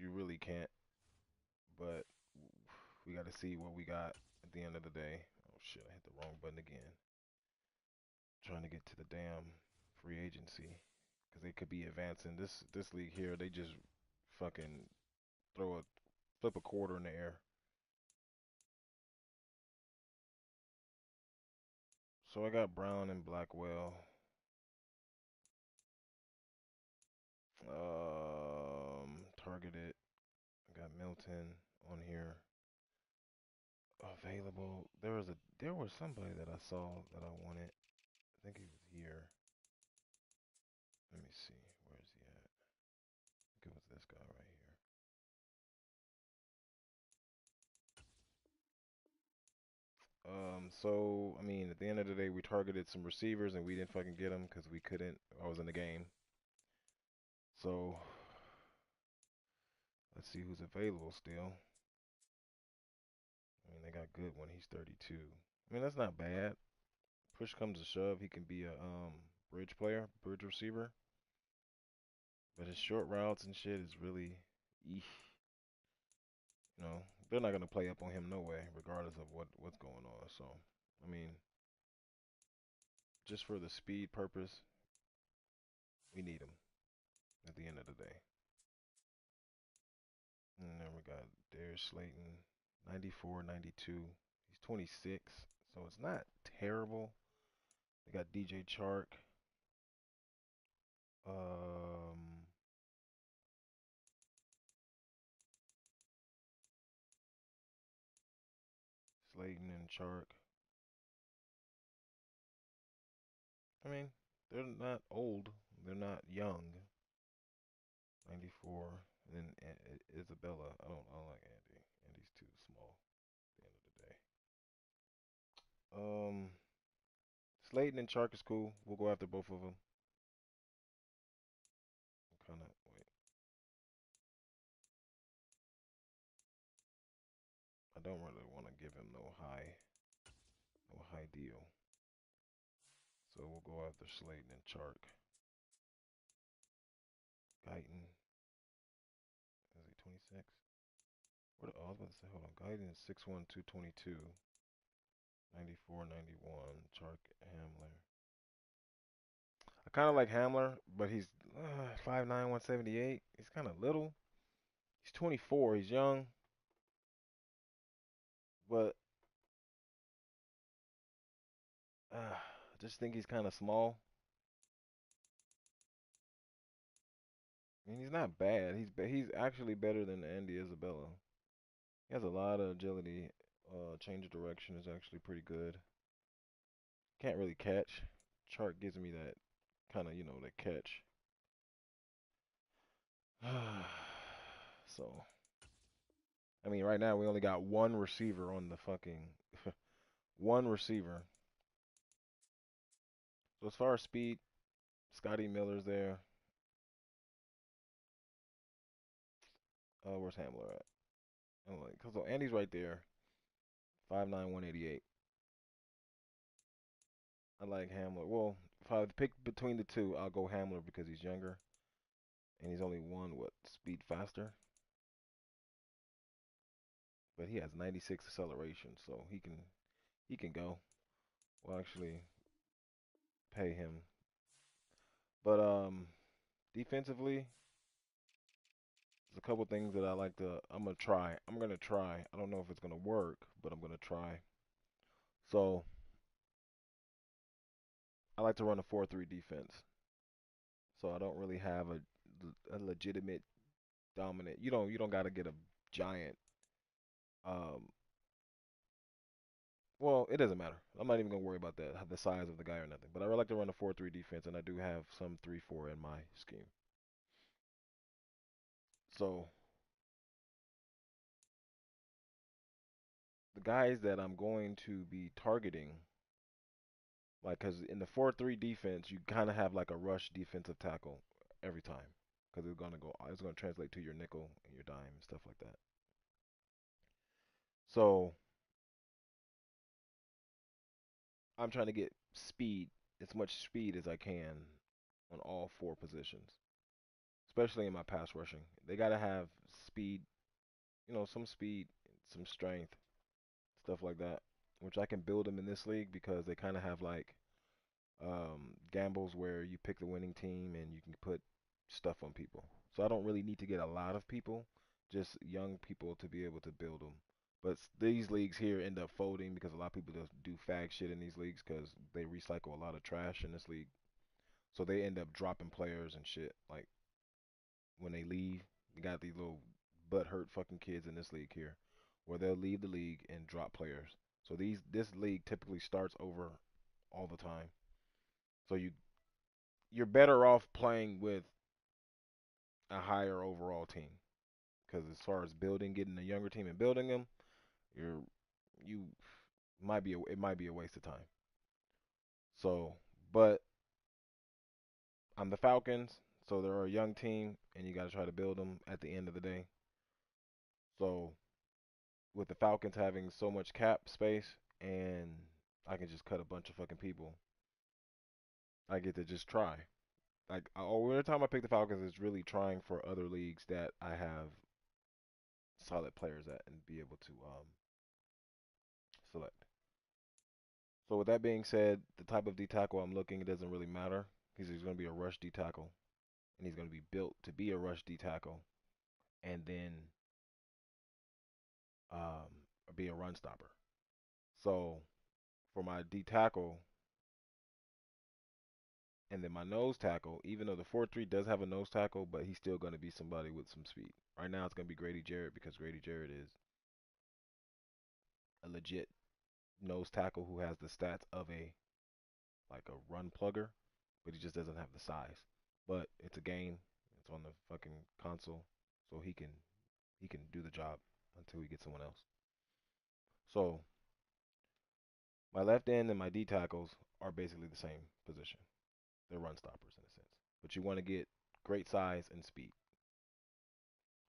you really can't. But we got to see what we got at the end of the day. Oh shit, I hit the wrong button again. Trying to get to the damn free agency because they could be advancing this league here. They just fucking flip a quarter in the air. So I got Brown and Blackwell. Targeted. I got Milton on here. Available. There was somebody that I saw that I wanted. I think he was here. Let me see. Where is he at? I think it was this guy right here. So I mean, at the end of the day, we targeted some receivers and we didn't fucking get them because we couldn't. I was in the game. So let's see who's available still. I mean, they got Goodwin. He's 32. I mean, that's not bad. Push comes to shove, he can be a bridge player, bridge receiver. But his short routes and shit is really, eesh. You know, they're not gonna play up on him no way, regardless of what's going on. So, I mean, just for the speed purpose, we need him at the end of the day. And then we got Darius Slayton, 94, 92. He's 26, so it's not terrible. They got DJ Chark. Slayton and Chark. I mean, they're not old. They're not young. 94. And then Isabella. I don't like Andy. Andy's too small at the end of the day. Slayton and Chark is cool. We'll go after both of them. Kind of wait. I don't really want to give him no high deal. So we'll go after Slayton and Chark. Guyton. Is he 26? What? Oh, I was about to say, hold on. Guyton is 6'1", 222. 94, 91. Chark Hamler. I kind of like Hamler, but he's 5'9", 178. He's kind of little. He's 24. He's young, but I just think he's kind of small. I mean, he's not bad. He's actually better than Andy Isabella. He has a lot of agility. Change of direction is actually pretty good. Can't really catch. Chart gives me that kind of, that catch. So, I mean, right now we only got one receiver on the fucking one receiver. So as far as speed, Scotty Miller's there. Where's Hamler at? I'm like, so Andy's right there. 5'9", 188. I like Hamler. Well, if I pick between the two, I'll go Hamler because he's younger. And he's only speed faster. But he has 96 acceleration, so he can go. We'll actually pay him. But defensively, there's a couple things that I'm gonna try. I don't know if it's gonna work, but I'm gonna try. So I like to run a 4-3 defense. So I don't really have a legitimate dominant. You don't got to get a giant. Um, well, it doesn't matter. I'm not even gonna worry about that, the size of the guy or nothing. But I like to run a 4-3 defense, and I do have some 3-4 in my scheme. So the guys that I'm going to be targeting, like, cause in the 4-3 defense, you kind of have like a rush defensive tackle every time, cause it's gonna translate to your nickel and your dime and stuff like that. So I'm trying to get speed, as much speed as I can on all four positions, especially in my pass rushing. They got to have speed, some speed, some strength, stuff like that, which I can build them in this league because they kind of have like gambles where you pick the winning team and you can put stuff on people. So I don't really need to get a lot of people, just young people to be able to build them But these leagues here end up folding because a lot of people just do fag shit in these leagues because they recycle a lot of trash in this league. So they end up dropping players and shit. Like when they leave, you got these little butt hurt fucking kids in this league here, where they'll leave the league and drop players. So this league typically starts over all the time. So you're better off playing with a higher overall team because as far as building, getting a younger team and building them, you it might be a waste of time. So, but I'm the Falcons, so they're a young team, and you got to try to build them at the end of the day. So, with the Falcons having so much cap space, and I can just cut a bunch of fucking people, I get to just try. Like, every time I pick the Falcons, it's really trying for other leagues that I have solid players at and be able to select. So, with that being said, the type of D tackle I'm looking, it doesn't really matter. He's going to be a rush D tackle, and he's going to be built to be a rush D tackle, and then um, be a run stopper. So for my D tackle and then my nose tackle, even though the 4-3 does have a nose tackle, but he's still going to be somebody with some speed. Right now it's going to be Grady Jarrett because Grady Jarrett is a legit nose tackle who has the stats of a like a run plugger, but he just doesn't have the size. But it's a game. It's on the fucking console, so he can do the job until we get someone else. So my left end and my D tackles are basically the same position. They're run stoppers in a sense. But you want to get great size and speed.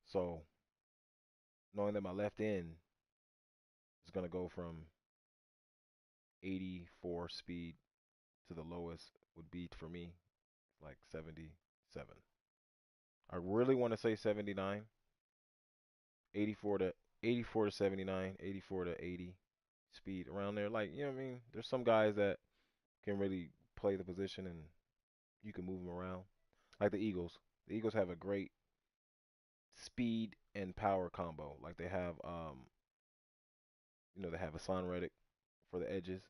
So knowing that my left end is going to go from 84 speed to the lowest would be for me like 77. I really want to say 79, 84 to 84 to 79, 84 to 80 speed around there. Like, you know what I mean? There's some guys that can really play the position and you can move them around. Like the Eagles. The Eagles have a great speed and power combo. Like they have they have Hassan Reddick for the edges,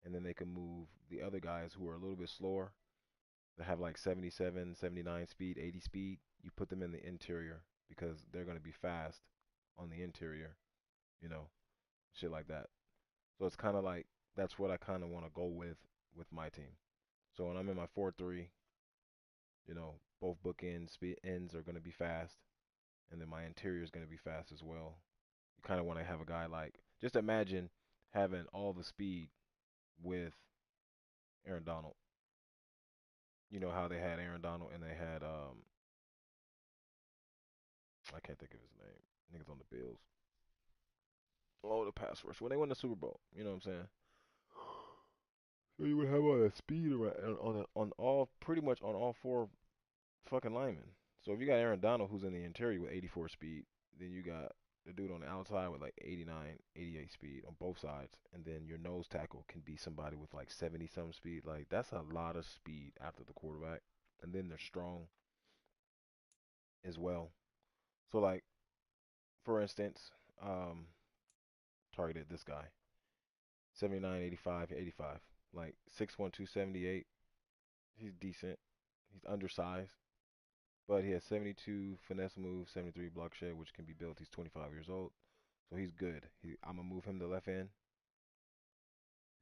and then they can move the other guys who are a little bit slower. They have like 77, 79 speed, 80 speed. You put them in the interior because they're going to be fast on the interior, you know, shit like that. So it's kind of like that's what I kind of want to go with my team. So when I'm in my 4-3, both bookends, speed ends are going to be fast, and then my interior is going to be fast as well. You kind of want to have a guy like, just imagine having all the speed with Aaron Donald. You know how they had Aaron Donald and they had I can't think of his name. Niggas on the Bills. Oh, the pass rush when they won the Super Bowl. You know what I'm saying? So you would have all that speed around on all pretty much on all four fucking linemen. So if you got Aaron Donald who's in the interior with 84 speed, then you got the dude on the outside with like 89, 88 speed on both sides, and then your nose tackle can be somebody with like 70 some speed. Like that's a lot of speed after the quarterback, and then they're strong as well. So like for instance, targeted this guy, 79, 85, 85, like 6'1", 278. He's decent. He's undersized, but he has 72 finesse moves, 73 block shed, which can be built. He's 25 years old, so he's good. I'm gonna move him to left end,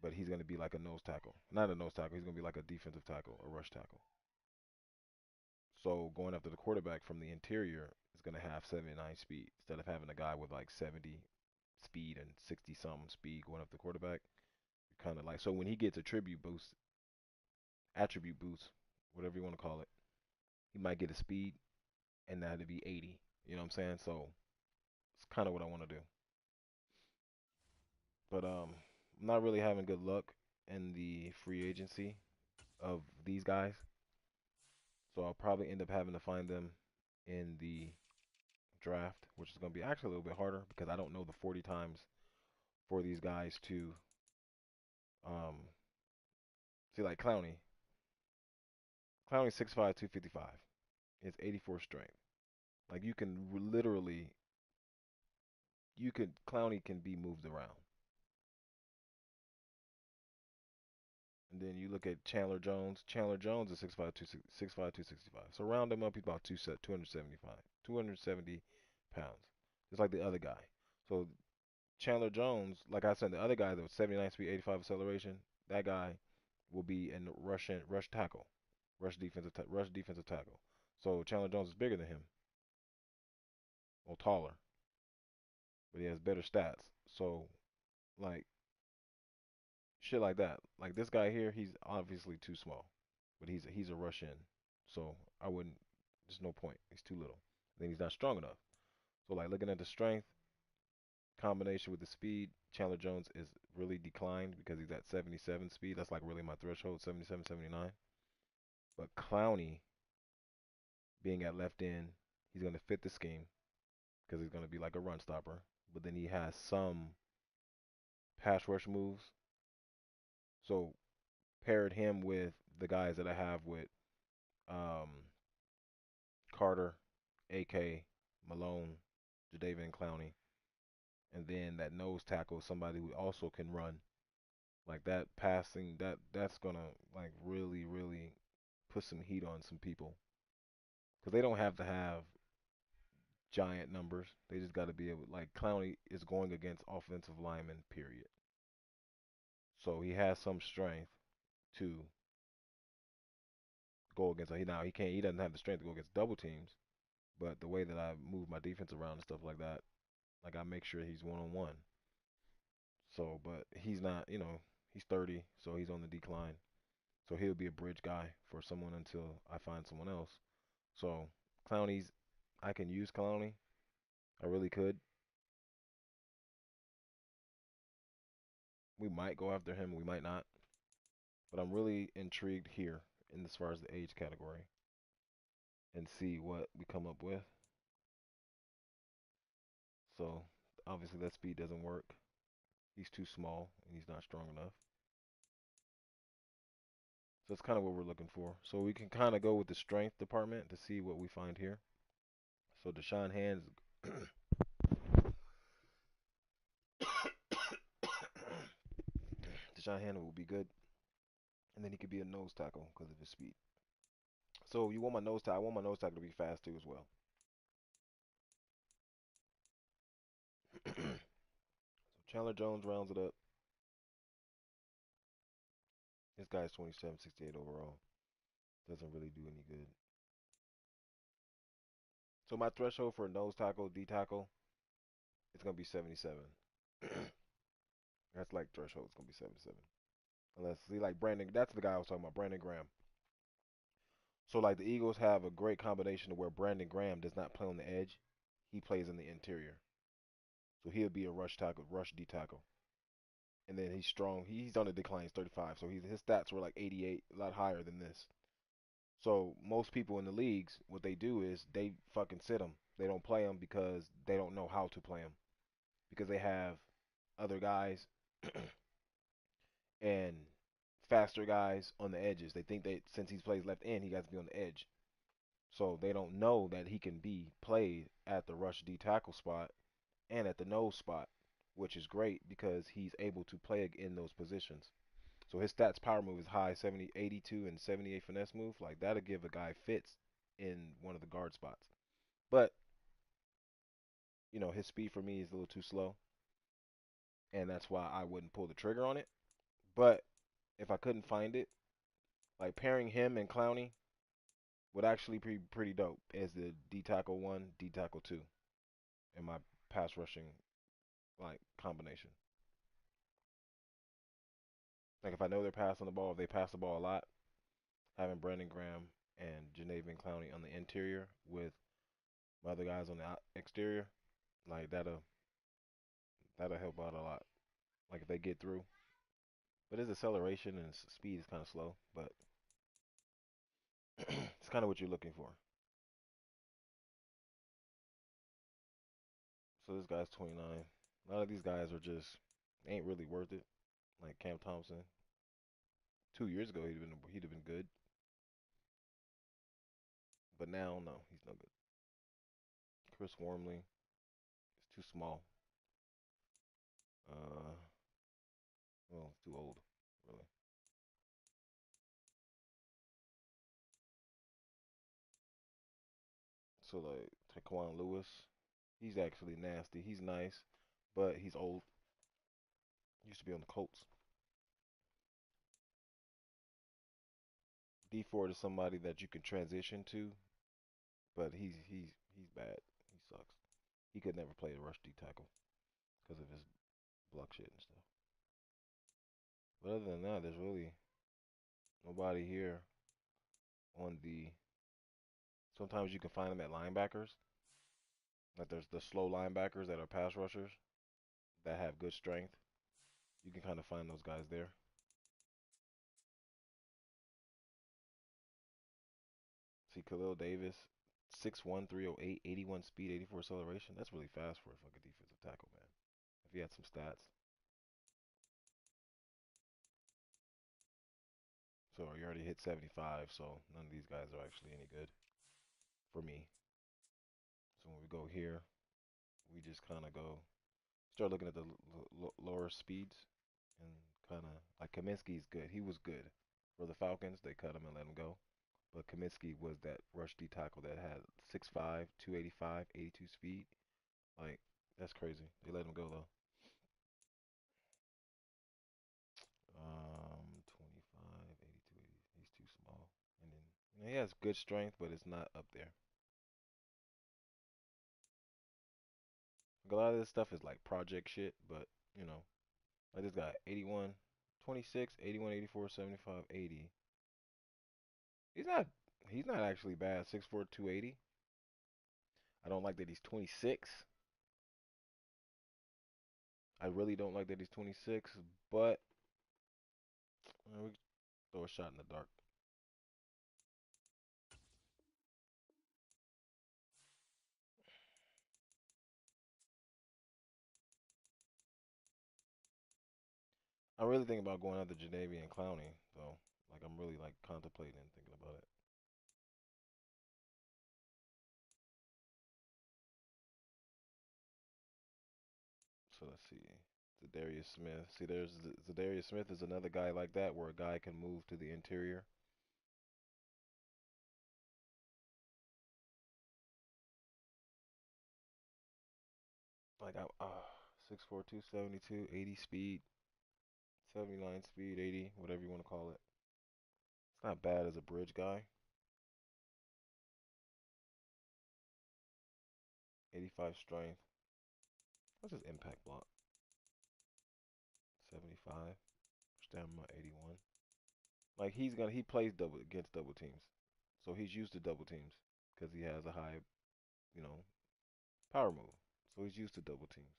but he's gonna be like a nose tackle, not a nose tackle. He's gonna be like a defensive tackle, a rush tackle. So going after the quarterback from the interior is gonna have 79 speed instead of having a guy with like 70 speed and 60 something speed going up the quarterback. Kind of like so when he gets attribute boost, whatever you want to call it, he might get a speed and that'd be 80. You know what I'm saying? So it's kind of what I want to do. But I'm not really having good luck in the free agency of these guys. So I'll probably end up having to find them in the draft, which is going to be actually a little bit harder because I don't know the 40 times for these guys to um see like Clowney. Clowney 6'5", 255. It's 84 strength. Like you can literally Clowney can be moved around. And then you look at Chandler Jones. Chandler Jones is 6'5", 265. So round him up, he's about 270 pounds. Just like the other guy. So Chandler Jones, like I said, the other guy that was 79 speed, 85 acceleration, that guy will be in rush tackle, rush defensive tackle. So Chandler Jones is bigger than him, or taller, but he has better stats. So like shit like that. Like this guy here, he's obviously too small, but he's a rush in. So I wouldn't. There's no point. He's too little. Then he's not strong enough. So like looking at the strength combination with the speed, Chandler Jones is really declined because he's at 77 speed. That's like really my threshold, 77, 79. But Clowney being at left end, he's going to fit the scheme because he's going to be like a run stopper. But then he has some pass rush moves. So paired him with the guys that I have with um, Carter, AK, Malone, Jadeveon Clowney, and then that nose tackle, somebody who also can run. Like that passing, that's gonna like really put some heat on some people because they don't have to have giant numbers. They just got to be able. Like Clowney is going against offensive linemen, period. So he has some strength to go against. Now he can't. He doesn't have the strength to go against double teams. But the way that I move my defense around and stuff like that, like I make sure he's 1-on-1. So, but he's not. He's 30, so he's on the decline. So he'll be a bridge guy for someone until I find someone else. So Clowney's, I can use Clowney. I really could. We might go after him. We might not. But I'm really intrigued here in as far as the age category and see what we come up with. So obviously that speed doesn't work. He's too small and he's not strong enough. So that's kind of what we're looking for. So we can kind of go with the strength department to see what we find here. So Deshaun Hands, Deshaun Hands will be good, and then he could be a nose tackle because of his speed. So you want my nose tackle? I want my nose tackle to be fast too as well. So Chandler Jones rounds it up. This guy's 27.68 overall. Doesn't really do any good. So my threshold for a nose tackle, D tackle, it's gonna be 77. That's like threshold. It's gonna be 77. Unless see like Brandon, that's the guy I was talking about, Brandon Graham. So like the Eagles have a great combination of where Brandon Graham does not play on the edge, he plays in the interior. So he'll be a rush tackle, rush D tackle. And then he's strong. He's on the decline. He's 35. So his stats were like 88, a lot higher than this. So most people in the leagues, what they do is they fucking sit him. They don't play him because they don't know how to play him because they have other guys and faster guys on the edges. They think that since he plays left end, he got to be on the edge. So they don't know that he can be played at the rush D tackle spot and at the nose spot, which is great because he's able to play in those positions. So his stats power move is high, 70, 82, and 78 finesse move. Like that'll give a guy fits in one of the guard spots. But his speed for me is a little too slow, and that's why I wouldn't pull the trigger on it. But if I couldn't find it, like pairing him and Clowney would actually be pretty dope as the D tackle 1, D tackle 2 in my pass rushing like combination. Like if I know they're passing the ball, if they pass the ball a lot, having Brandon Graham and Jadeveon Clowney on the interior with my other guys on the exterior, like that'll help out a lot. Like if they get through, but his acceleration and speed is kind of slow, but it's kind of what you're looking for. So this guy's 29. A lot of these guys are just ain't really worth it. Like Cam Thompson, 2 years ago he'd have been good, but now no, he's no good. Chris Wormley is too small. Well, too old, really. So like Taquan Lewis, he's actually nasty. He's nice, but he's old. Used to be on the Colts. D Ford is somebody that you can transition to, but he's bad. He sucks. He could never play a rush D tackle because of his block shit and stuff. But other than that, there's really nobody here on the. Sometimes you can find them at linebackers. Like there's the slow linebackers that are pass rushers that have good strength. You can kind of find those guys there. See Khalil Davis, 6'1", 308, 81 speed, 84 acceleration. That's really fast for a fucking defensive tackle, man. If he had some stats. So you already hit 75, so none of these guys are actually any good for me. So when we go here, we just kind of go start looking at the lower speeds and kind of like Kaminsky's good. He was good for the Falcons. They cut him and let him go. But Kaminsky was that rush D tackle that had 6'5", 285, 82 speed. Like that's crazy. They let him go though. 25, 82, 80. He's too small. And then he has good strength, but it's not up there. Like, a lot of this stuff is like project shit, but you know, I just got 81, 26, 81, 84, 75, 80. He's not he's not actually bad. 6'4", 280. I don't like that he's 26. I really don't like that he's 26, but we throw a shot in the dark. I'm really thinking about going after Jadavian Clowney, though. Like I'm really like contemplating and thinking about it. So let's see. Zadarius Smith. See, there's Zadarius Smith is another guy like that where a guy can move to the interior. Like I 6'4", 272, 80 speed, 79 speed, 80, whatever you want to call it. It's not bad as a bridge guy. 85 strength. What's his impact block? 75. Stamina 81. Like he plays double against double teams, so he's used to double teams because he has a high, you know, power move. So he's used to double teams.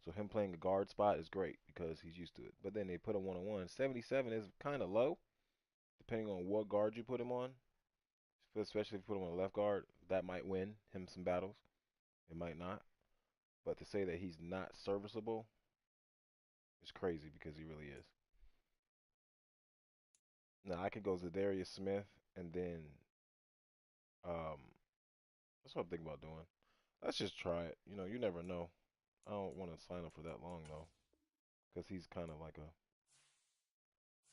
So him playing a guard spot is great because he's used to it. But then they put him one-on-one. 77 is kind of low, depending on what guard you put him on. Especially if you put him on a left guard, that might win him some battles. It might not. But to say that he's not serviceable is crazy because he really is. Now I could go Zadarius Smith and then um that's what I'm thinking about doing. Let's just try it. You know, you never know. I don't want to sign up for that long though, because he's kind of like a.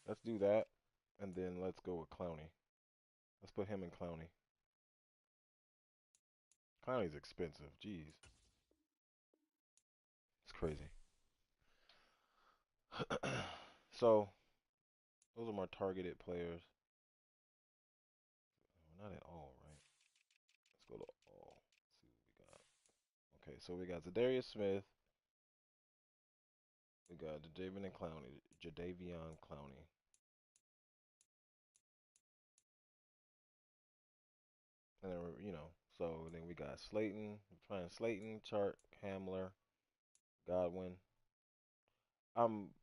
Let's do that, and then let's go with Clowney. Let's put him in Clowney. Clowney's expensive. Jeez, it's crazy. So those are my targeted players. Not at all, right? Let's go to all. Let's see what we got. Okay, so we got Zadarius Smith. We got Jadavion Clowney. And then, so then we got Slayton. I'm trying Slayton, Chart, Hamler, Godwin. I'm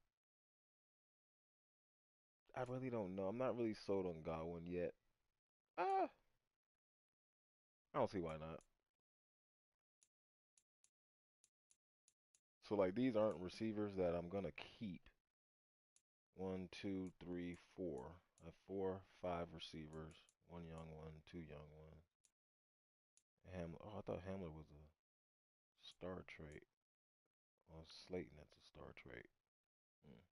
I really don't know. I'm not really sold on Godwin yet. I don't see why not. So like these aren't receivers that I'm gonna keep. One, two, three, four. I have 4, 5 receivers. One young one, two young ones. Hamler. Oh, I thought Hamler was a star trait Oh, Slayton, that's a star trait. Mm.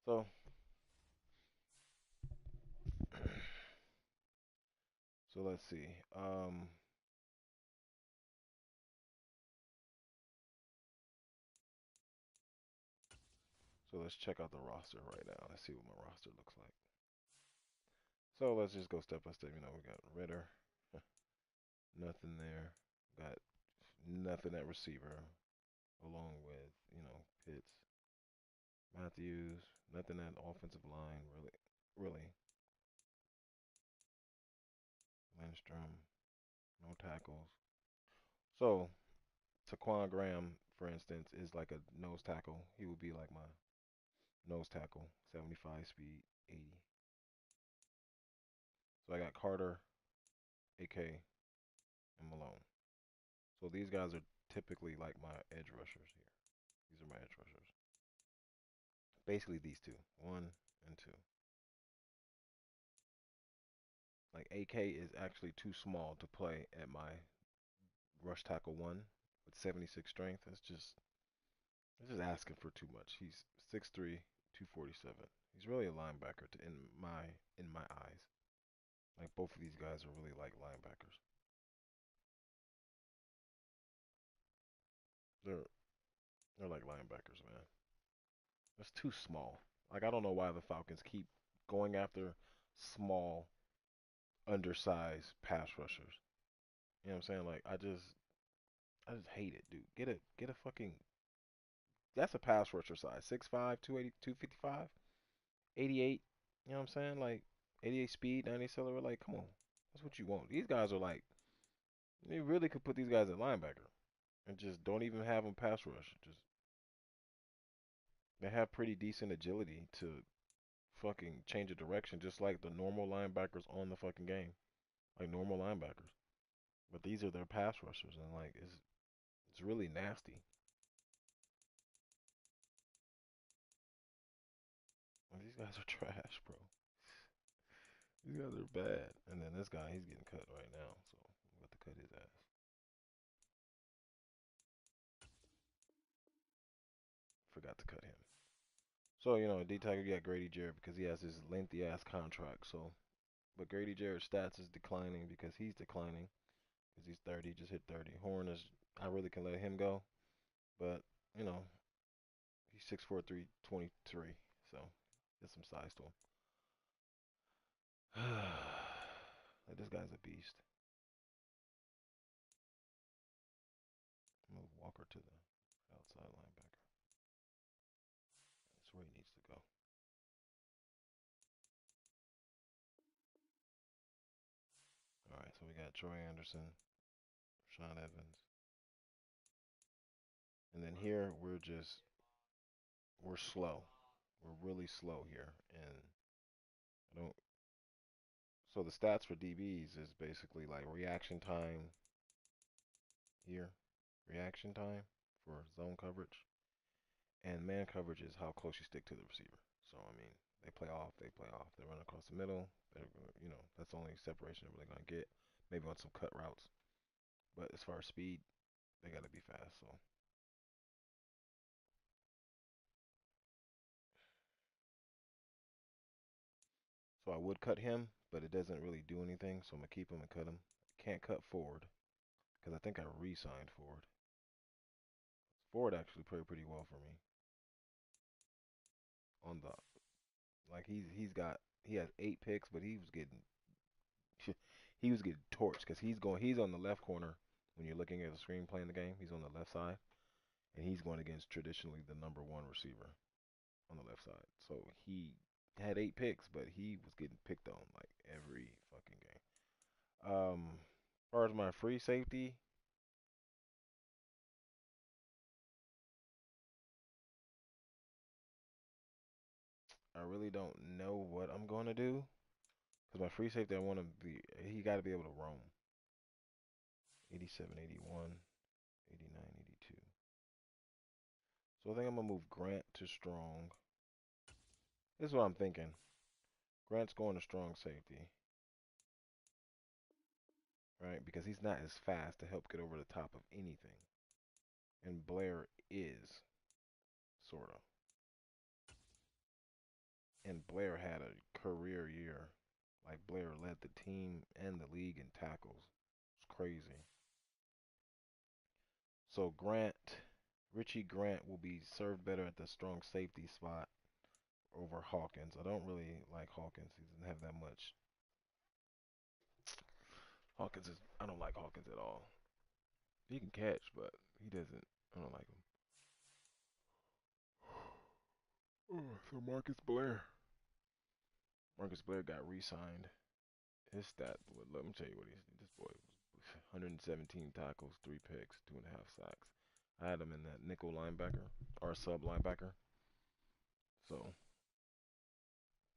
So, so let's see. So let's check out the roster right now. Let's see what my roster looks like. So let's just go step by step. You know, we got Ritter, nothing there. Got nothing at receiver, along with, you know, Pitts, Matthews, nothing at offensive line, really. Lindstrom, no tackles. So Taquan Graham, for instance, is like a nose tackle. He would be like my nose tackle, 75 speed, 80. So I got Carter, AK, and Malone. So these guys are typically like my edge rushers here. These are my edge rushers. Basically these two, 1 and 2. Like AK is actually too small to play at my rush tackle 1 with 76 strength. It's just asking for too much. He's 6'3", 247. He's really a linebacker in my eyes. Like both of these guys are really like linebackers. They're they're like linebackers, man. That's too small. Like I don't know why the Falcons keep going after small, undersized pass rushers. You know what I'm saying? Like I just hate it, dude. Get a fucking that's a pass rusher size. 6'5", 280, 255, 88. You know what I'm saying? Like 88 speed, 90 accelerator. Like, come on. That's what you want. These guys are like, they really could put these guys at linebacker and just don't even have them pass rush. Just they have pretty decent agility to fucking change a direction, just like the normal linebackers on the fucking game, like normal linebackers. But these are their pass rushers, and like it's really nasty. These guys are trash, bro. These guys are bad. And then this guy, he's getting cut right now, so I'm about to cut his ass. Forgot to cut him. So, you know, D Tiger got Grady Jarrett because he has his lengthy ass contract. So, but Grady Jarrett's stats is declining because he's declining because he's 30, just hit 30. Horn is, I really can let him go, but you know, he's 6'4", 323, so get some size to him. Like, this guy's a beast. Move Walker to the outside linebacker. That's where he needs to go. All right, so we got Troy Anderson, Sean Evans, and then here we're slow. We're really slow here, and I don't. So the stats for DBs is basically like reaction time here, reaction time for zone coverage, and man coverage is how close you stick to the receiver. So I mean, they play off, they run across the middle. You know, that's the only separation they're really gonna get. Maybe on some cut routes, but as far as speed, they gotta be fast. So I would cut him, but it doesn't really do anything. So I'm gonna keep him and cut him. Can't cut Ford because I think I re-signed Ford. Ford actually played pretty well for me on the like he has 8 picks, but he was getting torched because he's on the left corner when you're looking at the screen playing the game. He's on the left side and he's going against traditionally the #1 receiver on the left side. So he had 8 picks, but he was getting picked on like every fucking game. As far as my free safety, I really don't know what I'm going to do because my free safety, he got to be able to roam. 87, 81, 89, 82. So I think I'm going to move Grant to strong. This is what I'm thinking. Grant's going to strong safety. right? Because he's not as fast to help get over the top of anything. And Blair is, sort of. And Blair had a career year. Like, Blair led the team and the league in tackles. It's crazy. So Richie Grant will be served better at the strong safety spot over Hawkins. I don't really like Hawkins. He doesn't have that much. I don't like Hawkins at all. He can catch, but he doesn't. I don't like him. Oh, so Marcus Blair got re-signed. His stat, let me tell you what this boy was 117 tackles, 3 picks, 2.5 sacks. I had him in that nickel linebacker or sub linebacker. So,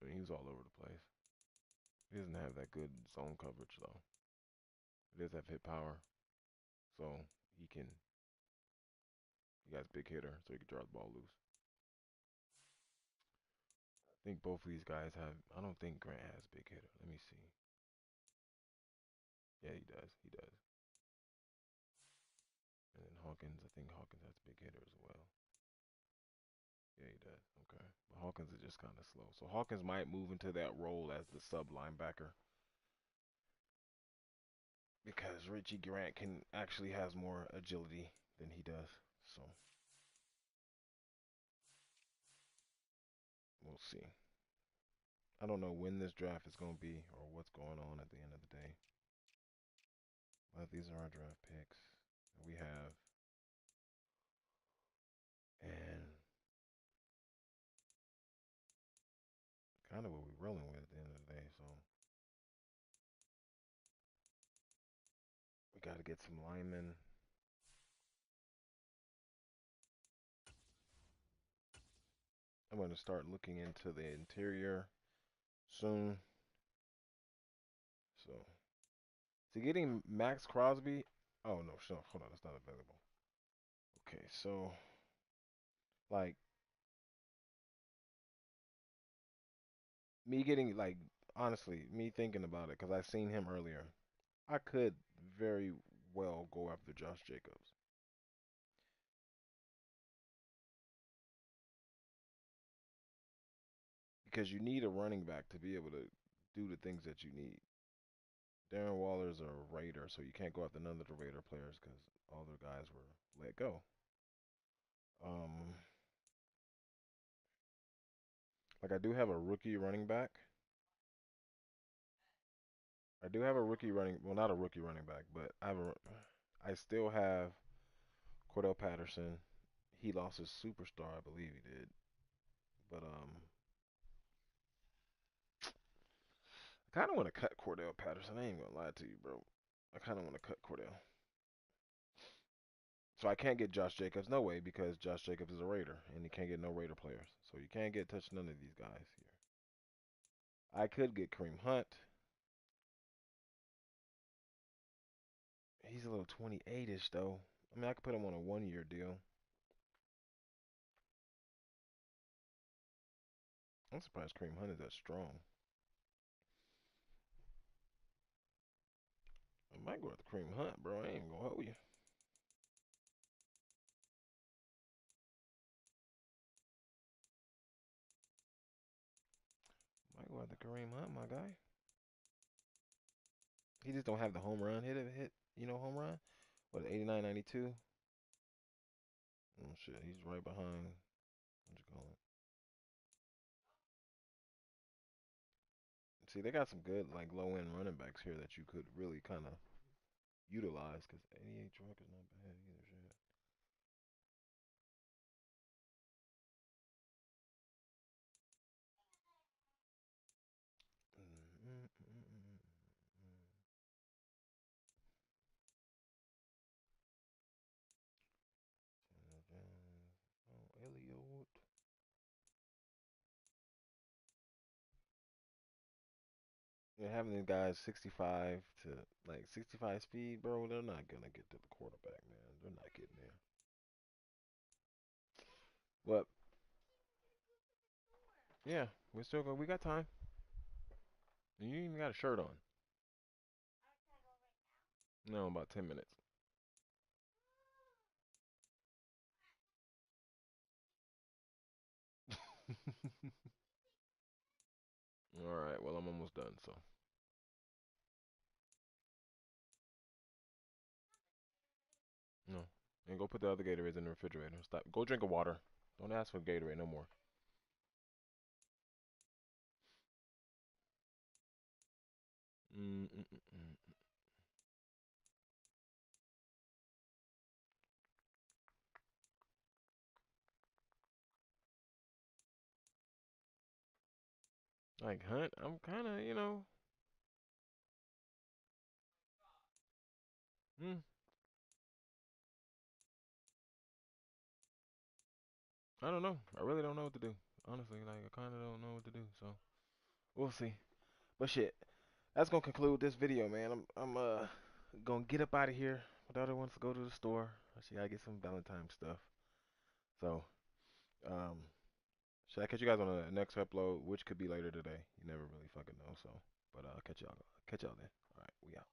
I mean, he was all over the place. He doesn't have that good zone coverage though. He does have hit power, so he got big hitter, so he can draw the ball loose. I think both of these guys have. I don't think Grant has big hitter. Let me see. Yeah, he does. He does. And then Hawkins, I think Hawkins has big hitter as well. Yeah, he does. Okay. But Hawkins is just kind of slow. So Hawkins might move into that role as the sub linebacker because Richie Grant can actually has more agility than he does. So we'll see. I don't know when this draft is going to be or what's going on at the end of the day. But these are our draft picks that we have. And kind of what we're rolling with at the end of the day. So we got to get some linemen. I'm going to start looking into the interior soon. So, getting Max Crosby. Oh no, hold on, that's not available. Okay, so like me getting like honestly, me thinking about it because I seen him earlier. I could very well go after Josh Jacobs because you need a running back to be able to do the things that you need. Darren Waller's a Raider, so you can't go after none of the Raider players because all their guys were let go. Um, like I do have a rookie running back. I do have a rookie running, well, not a rookie running back, but I still have Cordell Patterson. He lost his superstar, I believe he did. But I kind of want to cut Cordell Patterson. I ain't gonna lie to you, bro. I kind of want to cut Cordell. So I can't get Josh Jacobs, no way, because Josh Jacobs is a Raider, and you can't get no Raider players. So you can't get touch none of these guys here. I could get Kareem Hunt. He's a little 28-ish though. I mean, I could put him on a 1-year deal. I'm surprised Kareem Hunt is that strong. I might go with Kareem Hunt, bro. I ain't gonna hold you. Might go with the Kareem Hunt, my guy. He just don't have the home run hit, home run. What, 89, 92? Oh shit, he's right behind. What you call it? See, they got some good like low end running backs here that you could really kind of utilize because 88 truck is not bad either. Shit. Oh, Elliott. Yeah, having these guys 65 to like 65 speed, bro, they're not gonna get to the quarterback, man. They're not getting there. But yeah, we got time. And you even got a shirt on. No, about 10 minutes. All right. Well, I'm almost done. So no. And go put the other Gatorades in the refrigerator. Stop. Go drink a water. Don't ask for Gatorade no more. Mm-mm-mm. Like Hunt, I'm kind of, hmm, I don't know. I really don't know what to do. Honestly, like I kind of don't know what to do. So we'll see. But shit, that's gonna conclude this video, man. I'm gonna get up out of here. My daughter wants to go to the store. She gotta get some Valentine stuff. So um, should I catch you guys on the next upload, which could be later today? You never really fucking know. So, but catch y'all then. All right, we out.